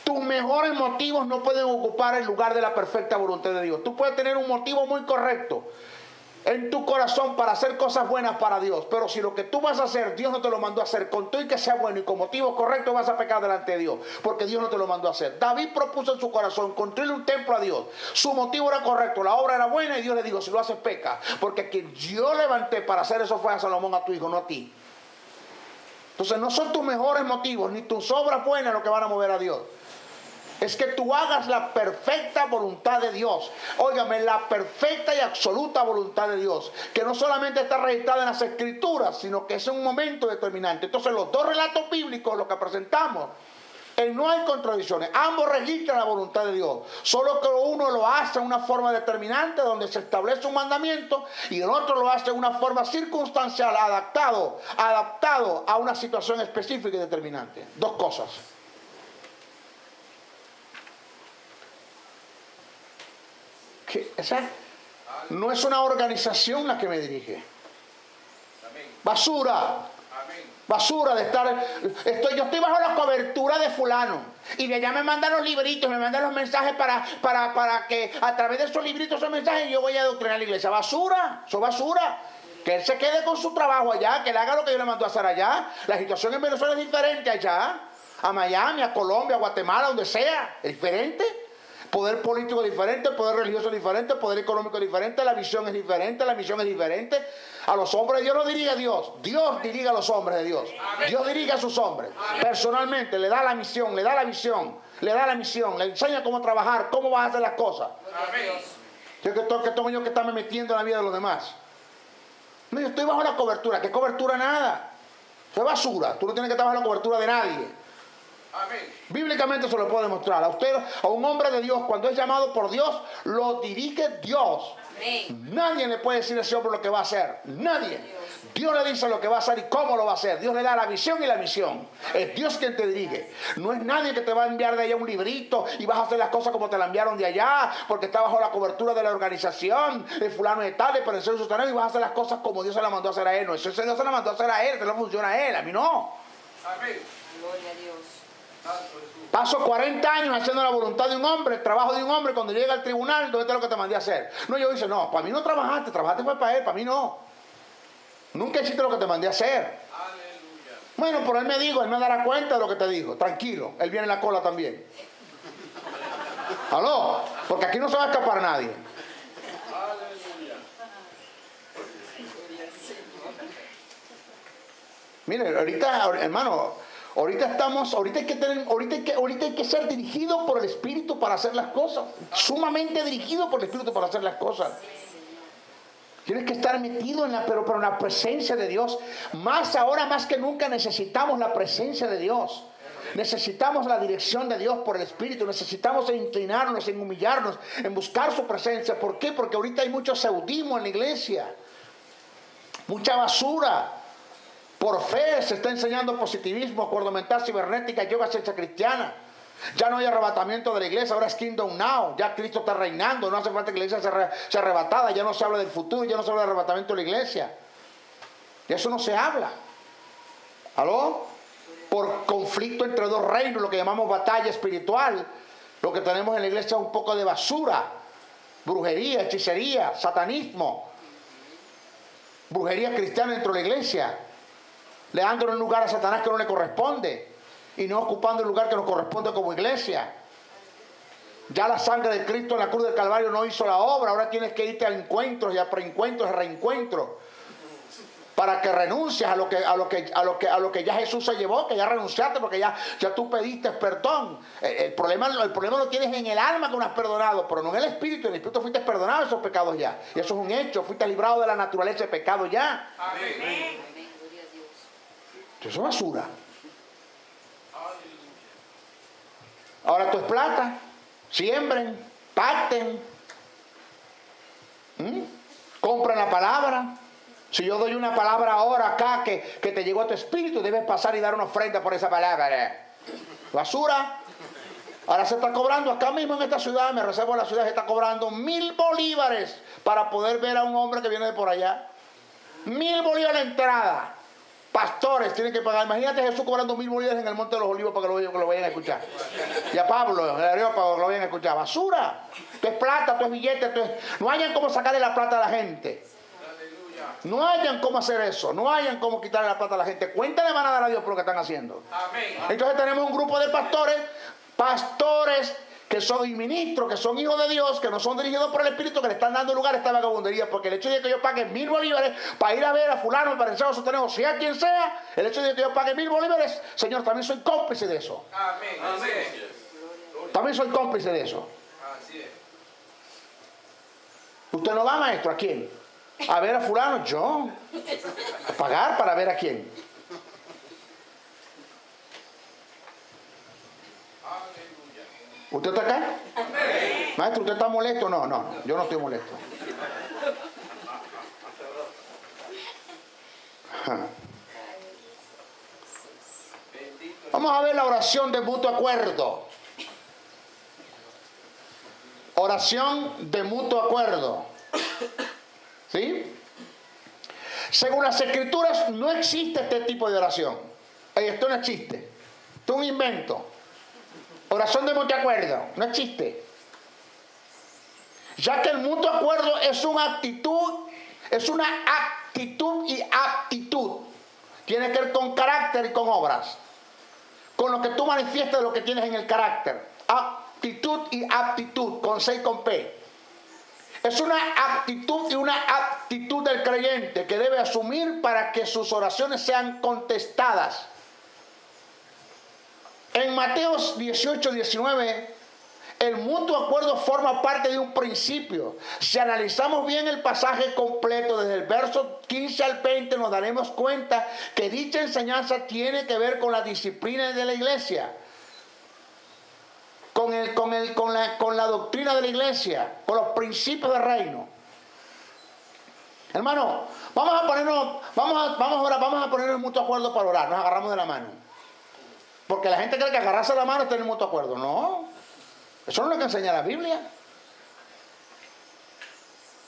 Speaker 2: Tus mejores motivos no pueden ocupar el lugar de la perfecta voluntad de Dios. Tú puedes tener un motivo muy correcto en tu corazón para hacer cosas buenas para Dios, pero si lo que tú vas a hacer, Dios no te lo mandó a hacer, con todo y que sea bueno y con motivos correctos, vas a pecar delante de Dios, porque Dios no te lo mandó a hacer. David propuso en su corazón construirle un templo a Dios. Su motivo era correcto, la obra era buena, y Dios le dijo: si lo haces, peca, porque quien yo levanté para hacer eso fue a Salomón, a tu hijo, no a ti. Entonces no son tus mejores motivos ni tus obras buenas lo que van a mover a Dios. Es que tú hagas la perfecta voluntad de Dios. Óigame, la perfecta y absoluta voluntad de Dios, que no solamente está registrada en las Escrituras, sino que es un momento determinante. Entonces los dos relatos bíblicos, los que presentamos, no hay contradicciones. Ambos registran la voluntad de Dios. Solo que uno lo hace en una forma determinante, donde se establece un mandamiento, y el otro lo hace en una forma circunstancial, adaptado a una situación específica y determinante. Dos cosas. Esa no es una organización la que me dirige. Basura. Basura de estar. Yo estoy bajo la cobertura de fulano. Y allá me mandan los libritos, me mandan los mensajes para que a través de esos libritos, esos mensajes, yo voy a adoctrinar a la iglesia. Basura. Eso es basura. Que él se quede con su trabajo allá, que él haga lo que yo le mando a hacer allá. La situación en Venezuela es diferente allá. A Miami, a Colombia, a Guatemala, donde sea. Es diferente. Poder político es diferente, poder religioso es diferente, poder económico es diferente, la visión es diferente, la misión es diferente. A los hombres Dios no dirige a Dios, Dios dirige a los hombres de Dios. Dios dirige a sus hombres personalmente, le da la misión, le da la visión, le da la misión, le enseña cómo trabajar, cómo vas a hacer las cosas. Yo que tengo yo que estarme metiendo en la vida de los demás. No, yo estoy bajo la cobertura. ¿Qué cobertura? Nada. Eso es basura. Tú no tienes que estar bajo la cobertura de nadie. Amén. Bíblicamente se lo puedo demostrar. A usted, a un hombre de Dios, cuando es llamado por Dios, lo dirige Dios. Amén. Nadie le puede decir a ese hombre lo que va a hacer. Nadie. Dios le dice lo que va a hacer y cómo lo va a hacer. Dios le da la visión y la misión. Es Dios quien te dirige. No es nadie que te va a enviar de allá un librito y vas a hacer las cosas como te la enviaron de allá, porque está bajo la cobertura de la organización de fulano de tal, pero en serio y vas a hacer las cosas como Dios se las mandó a hacer a él. No, eso Dios se las mandó a hacer a él, que no funciona a él, a mí no. Amén. Gloria a Dios. Paso 40 años haciendo la voluntad de un hombre, el trabajo de un hombre. Cuando llega al tribunal, ¿dónde está lo que te mandé a hacer? No, yo dice, no, para mí no trabajaste fue para él, para mí no. Nunca hiciste lo que te mandé a hacer. Aleluya. Bueno, pero él me dará cuenta de lo que te digo. Tranquilo, él viene en la cola también. ¿Aló? Porque aquí no se va a escapar nadie. Aleluya. Mire, ahorita, hermano, ahorita hay que ser dirigido por el Espíritu para hacer las cosas. Sumamente dirigido por el Espíritu para hacer las cosas. Tienes que estar metido pero en la presencia de Dios. Más ahora, más que nunca, necesitamos la presencia de Dios. Necesitamos la dirección de Dios por el Espíritu. Necesitamos inclinarnos, en humillarnos, en buscar su presencia. ¿Por qué? Porque ahorita hay mucho seudismo en la iglesia. Mucha basura. Por fe se está enseñando positivismo, acuerdo mental, cibernética, yoga, ciencia cristiana. Ya no hay arrebatamiento de la iglesia, ahora es Kingdom Now. Ya Cristo está reinando, no hace falta que la iglesia sea arrebatada. Ya no se habla del futuro, ya no se habla del arrebatamiento de la iglesia. De eso no se habla. ¿Aló? Por conflicto entre dos reinos, lo que llamamos batalla espiritual, lo que tenemos en la iglesia es un poco de basura. Brujería, hechicería, satanismo. Brujería cristiana dentro de la iglesia. Le dando un lugar a Satanás que no le corresponde y no ocupando el lugar que nos corresponde como iglesia. Ya la sangre de Cristo en la cruz del Calvario no hizo la obra. Ahora tienes que irte a encuentros y a preencuentros, a reencuentros, para que renuncies a lo que ya Jesús se llevó, que ya renunciaste, porque ya tú pediste perdón. El problema lo tienes en el alma que no has perdonado, pero no en el espíritu. En el espíritu fuiste perdonado de esos pecados ya. Y eso es un hecho. Fuiste librado de la naturaleza de pecado ya. Amén. Eso es basura. Ahora tú es plata. Siembren, pacten, compren la palabra. Si yo doy una palabra ahora acá que te llegó a tu espíritu, debes pasar y dar una ofrenda por esa palabra. Basura. Ahora se está cobrando acá mismo en esta ciudad, me reservo en la ciudad, se está cobrando 1,000 bolívares para poder ver a un hombre que viene de por allá. 1,000 bolívares la entrada. Pastores tienen que pagar. Imagínate Jesús cobrando 1,000 bolívares en el Monte de los Olivos para que lo vayan a escuchar. Y a Pablo, en el Areópago, que lo vayan a escuchar. Basura. Esto es plata, esto es billete, no hayan cómo sacarle la plata a la gente. No hayan cómo hacer eso. No hayan cómo quitarle la plata a la gente. Cuéntale, van a dar a Dios por lo que están haciendo. Entonces tenemos un grupo de pastores que son ministros, que son hijos de Dios, que no son dirigidos por el Espíritu, que le están dando lugar a esta vagabundería, porque el hecho de que yo pague 1,000 bolívares para ir a ver a fulano, para el sostenemos, sea quien sea, el hecho de que yo pague 1,000 bolívares, Señor, también soy cómplice de eso. Amén. También soy cómplice de eso. Así es. ¿Usted no va, maestro? ¿A quién? ¿A ver a fulano? Yo. ¿A pagar para ver a quién? ¿Usted está acá? Maestro, ¿usted está molesto? No, yo no estoy molesto. Vamos a ver la oración de mutuo acuerdo. Oración de mutuo acuerdo. ¿Sí? Según las Escrituras, no existe este tipo de oración. Esto no existe. Esto es un invento. Oración de mutuo acuerdo, no existe. Ya que el mutuo acuerdo es una actitud y aptitud. Tiene que ver con carácter y con obras. Con lo que tú manifiestas de lo que tienes en el carácter. Actitud y aptitud, con C y con P. Es una actitud y una aptitud del creyente que debe asumir para que sus oraciones sean contestadas. En Mateo 18, 19, el mutuo acuerdo forma parte de un principio. Si analizamos bien el pasaje completo, desde el verso 15 al 20, nos daremos cuenta que dicha enseñanza tiene que ver con la disciplina de la iglesia, con la doctrina de la iglesia, con los principios del reino. Hermano, vamos a ponernos en mutuo acuerdo para orar. Nos agarramos de la mano. Porque la gente cree que agarrarse la mano está en el mutuo acuerdo. No, eso no es lo que enseña la Biblia.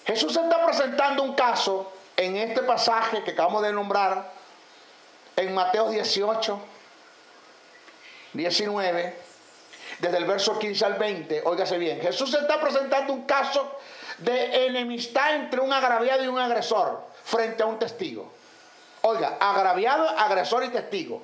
Speaker 2: Jesús está presentando un caso en este pasaje que acabamos de nombrar, en Mateo 18, 19, desde el verso 15 al 20. Óigase bien, Jesús está presentando un caso de enemistad entre un agraviado y un agresor frente a un testigo. Oiga, agraviado, agresor y testigo.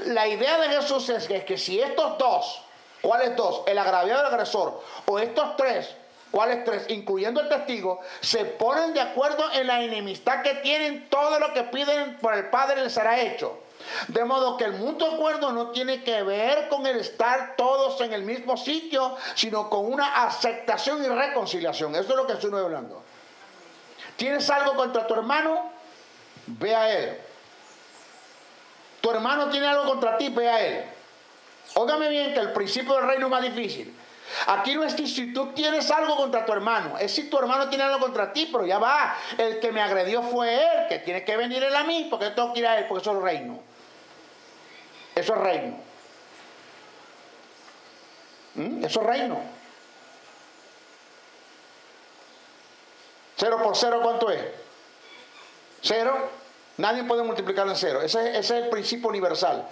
Speaker 2: La idea de Jesús es que si estos dos, ¿cuáles dos? El agraviado y el agresor, o estos tres, ¿cuáles tres? Incluyendo el testigo, se ponen de acuerdo en la enemistad que tienen, todo lo que piden por el Padre les será hecho. De modo que el mutuo acuerdo no tiene que ver con el estar todos en el mismo sitio, sino con una aceptación y reconciliación. Eso es lo que estoy hablando. ¿Tienes algo contra tu hermano? Ve a él. Tu hermano tiene algo contra ti, ve a él. Óigame bien que el principio del reino es más difícil. Aquí no es que si tú tienes algo contra tu hermano, es si tu hermano tiene algo contra ti, pero ya va. El que me agredió fue él, que tiene que venir él a mí, porque yo tengo que ir a él, porque eso es reino. Eso es reino. Eso es reino. 0 por 0, ¿cuánto es? 0. Nadie puede multiplicarlo en 0. Ese es el principio universal.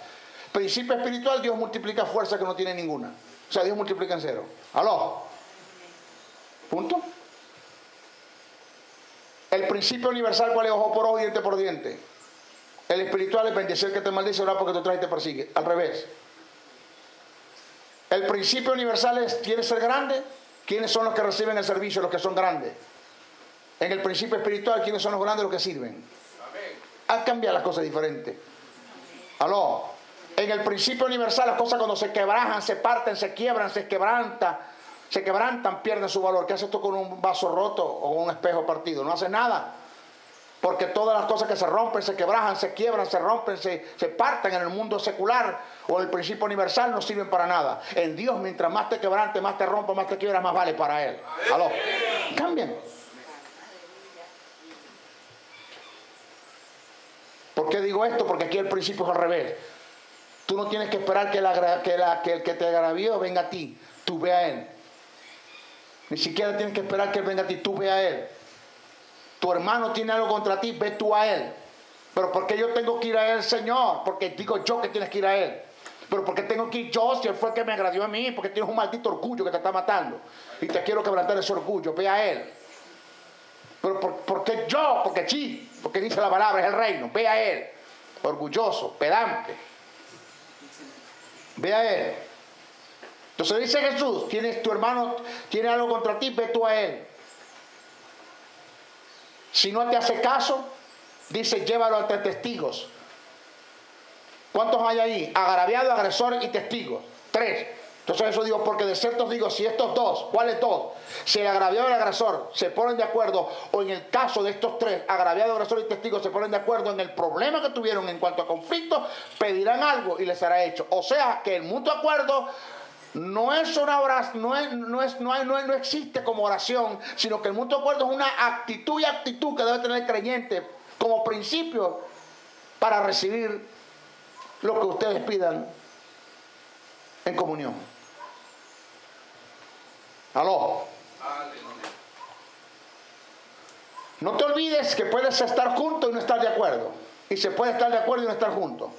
Speaker 2: Principio espiritual, Dios multiplica fuerza que no tiene ninguna. O sea, Dios multiplica en 0. ¿Aló? ¿Punto? El principio universal, ¿cuál es? Ojo por ojo, diente por diente. El espiritual es bendecir que te maldice, orar porque te trae y te persigue. Al revés. El principio universal ¿quiere ser grande? ¿Quiénes son los que reciben el servicio? Los que son grandes. En el principio espiritual, ¿quiénes son los grandes? Los que sirven. Han cambiado las cosas diferentes. Aló. En el principio universal, las cosas cuando se quebrajan, se parten, se quiebran, se quebrantan, pierden su valor. ¿Qué haces tú con un vaso roto o con un espejo partido? No haces nada. Porque todas las cosas que se rompen, se quebrajan, se quiebran, se rompen, se parten en el mundo secular o en el principio universal no sirven para nada. En Dios, mientras más te quebrantes, más te rompas, más te quiebras, más vale para Él. Aló. Cambian. ¿Por qué digo esto? Porque aquí el principio es al revés. Tú no tienes que esperar que el que te agravió venga a ti. Tú ve a Él. Ni siquiera tienes que esperar que Él venga a ti. Tú ve a Él. Tu hermano tiene algo contra ti, ve tú a Él. Pero ¿por qué yo tengo que ir a Él, Señor? Porque digo yo que tienes que ir a Él. Pero ¿por qué tengo que ir yo si Él fue el que me agradió a mí? Porque tienes un maldito orgullo que te está matando. Y te quiero quebrantar ese orgullo. Ve a Él. Pero ¿por qué yo? Porque sí. Porque dice la palabra, es el reino. Ve a Él. Orgulloso, pedante. Ve a Él. Entonces dice Jesús, tu hermano tiene algo contra ti, ve tú a Él. Si no te hace caso, dice, llévalo ante testigos. ¿Cuántos hay ahí? Agraviado, agresor y testigos. 3. Entonces eso digo, porque de cierto os digo, si estos dos, ¿cuáles dos? Si el agraviado y el agresor se ponen de acuerdo, o en el caso de estos 3, agraviado, agresor y testigos, se ponen de acuerdo en el problema que tuvieron en cuanto a conflicto, pedirán algo y les será hecho. O sea que el mutuo acuerdo no es una oración, no existe como oración, sino que el mutuo acuerdo es una actitud y actitud que debe tener el creyente como principio para recibir lo que ustedes pidan en comunión. Aló. No te olvides que puedes estar juntos y no estar de acuerdo. Y se puede estar de acuerdo y no estar juntos.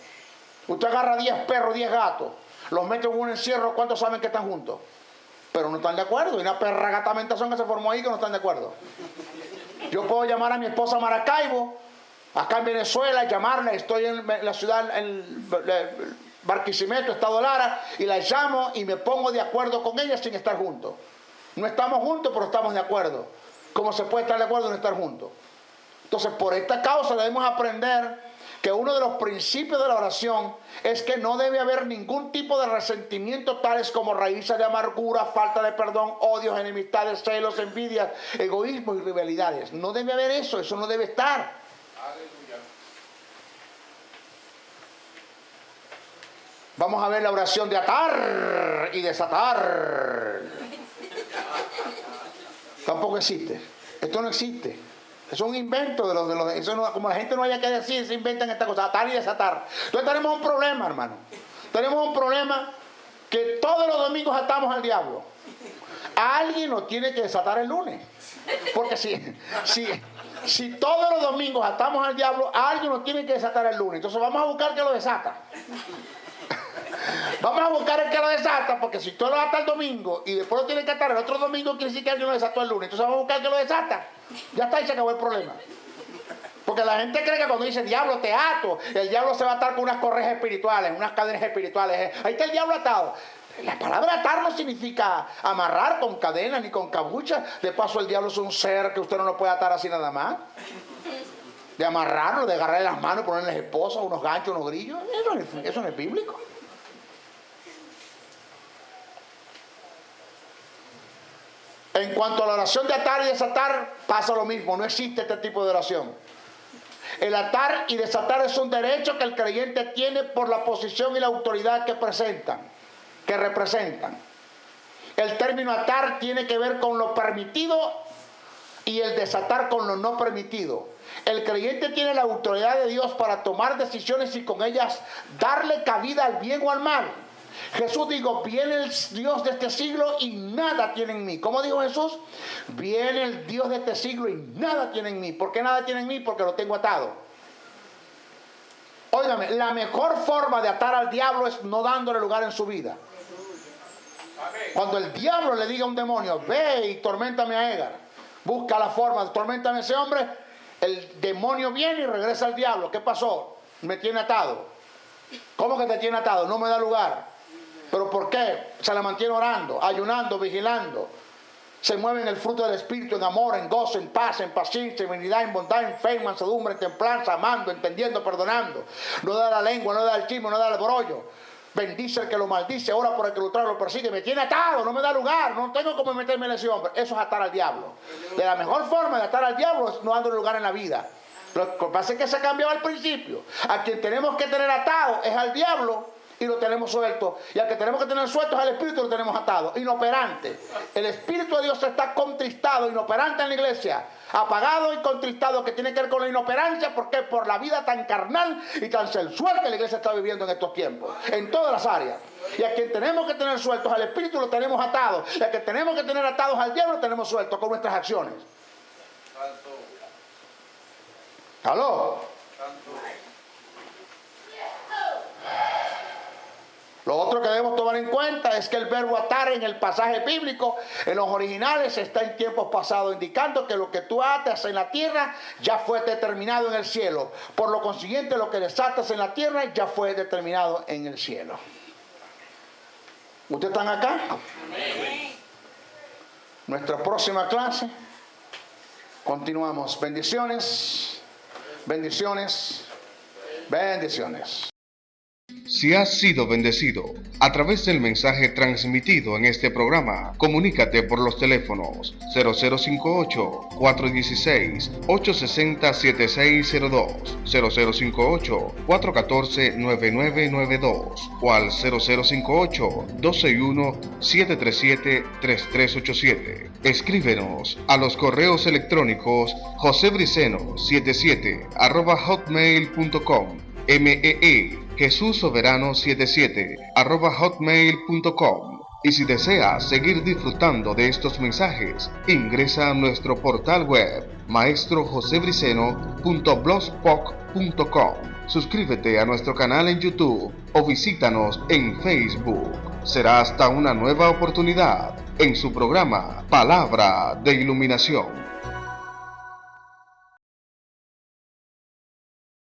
Speaker 2: Usted agarra 10 perros, 10 gatos, los mete en un encierro, ¿cuántos saben que están juntos? Pero no están de acuerdo. Y una perra gatamentación que se formó ahí que no están de acuerdo. Yo puedo llamar a mi esposa Maracaibo, acá en Venezuela, y llamarla, estoy en la ciudad, en Barquisimeto, Estado Lara, y la llamo y me pongo de acuerdo con ella sin estar juntos. No estamos juntos, pero estamos de acuerdo. ¿Cómo se puede estar de acuerdo y no estar juntos? Entonces, por esta causa debemos aprender que uno de los principios de la oración es que no debe haber ningún tipo de resentimiento, tales como raíces de amargura, falta de perdón, odios, enemistades, celos, envidias, egoísmo y rivalidades. No debe haber eso no debe estar. Aleluya. Vamos a ver la oración de atar y desatar. Tampoco existe. Esto no existe. Es un invento de los eso no, como la gente no haya que decir, se inventan esta cosa, atar y desatar. Entonces tenemos un problema, hermano. Tenemos un problema que todos los domingos atamos al diablo. A alguien lo tiene que desatar el lunes. Porque si todos los domingos atamos al diablo, a alguien lo tiene que desatar el lunes. Entonces vamos a buscar que lo desata. Vamos a buscar el que lo desata, porque si tú lo atas el domingo y después lo tienes que atar el otro domingo, quiere decir que alguien lo desató el lunes. Entonces vamos a buscar el que lo desata. Ya está, y se acabó el problema. Porque la gente cree que cuando dice diablo te ato, el diablo se va a atar con unas correas espirituales, unas cadenas espirituales. Ahí está el diablo atado. La palabra atar no significa amarrar con cadenas ni con cabuchas. De paso, el diablo es un ser que usted no lo puede atar así nada más. De amarrarlo, de agarrarle las manos, ponerle esposas, unos ganchos, unos grillos. Eso no es bíblico. En cuanto a la oración de atar y desatar, pasa lo mismo. No existe este tipo de oración. El atar y desatar es un derecho que el creyente tiene por la posición y la autoridad que representan. El término atar tiene que ver con lo permitido y el desatar con lo no permitido. El creyente tiene la autoridad de Dios para tomar decisiones y con ellas darle cabida al bien o al mal. Jesús dijo, viene el Dios de este siglo y nada tiene en mí. ¿Cómo dijo Jesús? Viene el Dios de este siglo y nada tiene en mí. ¿Por qué nada tiene en mí? Porque lo tengo atado. Óigame, la mejor forma de atar al diablo es no dándole lugar en su vida. Cuando el diablo le diga a un demonio, ve y torméntame a Edgar, busca la forma, torméntame a ese hombre, el demonio viene y regresa al diablo. ¿Qué pasó? Me tiene atado. ¿Cómo que te tiene atado? No me da lugar. ¿Pero por qué? Se la mantiene orando, ayunando, vigilando. Se mueve en el fruto del Espíritu, en amor, en gozo, en paz, en paciencia, en benignidad, en bondad, en fe, en mansedumbre, en templanza, amando, entendiendo, perdonando. No da la lengua, no da el chisme, no da el brollo. Bendice al que lo maldice, ora por el que lo trae, lo persigue. Me tiene atado, no me da lugar, no tengo cómo meterme en ese hombre. Eso es atar al diablo. De la mejor forma de atar al diablo es no dándole lugar en la vida. Lo que pasa es que se cambió al principio. A quien tenemos que tener atado es al diablo y lo tenemos suelto. Y al que tenemos que tener suelto es al Espíritu y lo tenemos atado. Inoperante. El Espíritu de Dios está contristado, inoperante en la iglesia. Apagado y contristado, que tiene que ver con la inoperancia, porque por la vida tan carnal y tan sensual que la iglesia está viviendo en estos tiempos. En todas las áreas. Y a quien tenemos que tener sueltos al Espíritu lo tenemos atado. Y a quien tenemos que tener atados al diablo lo tenemos sueltos con nuestras acciones. ¿Aló? Lo otro que debemos tomar en cuenta es que el verbo atar en el pasaje bíblico, en los originales, está en tiempos pasados, indicando que lo que tú atas en la tierra ya fue determinado en el cielo. Por lo consiguiente, lo que desatas en la tierra ya fue determinado en el cielo. ¿Ustedes están acá? Amén. Nuestra próxima clase, continuamos. Bendiciones, bendiciones, bendiciones.
Speaker 1: Si has sido bendecido a través del mensaje transmitido en este programa, comunícate por los teléfonos 0058-416-860-7602, 0058-414-9992 o al 0058-261-737-3387. Escríbenos a los correos electrónicos josebriceno77@hotmail.com, Jesús Soberano 77 @hotmail.com. Y si deseas seguir disfrutando de estos mensajes, ingresa a nuestro portal web maestrojosebriceno.blogspot.com. Suscríbete a nuestro canal en YouTube o visítanos en Facebook. Será hasta una nueva oportunidad en su programa Palabra de Iluminación.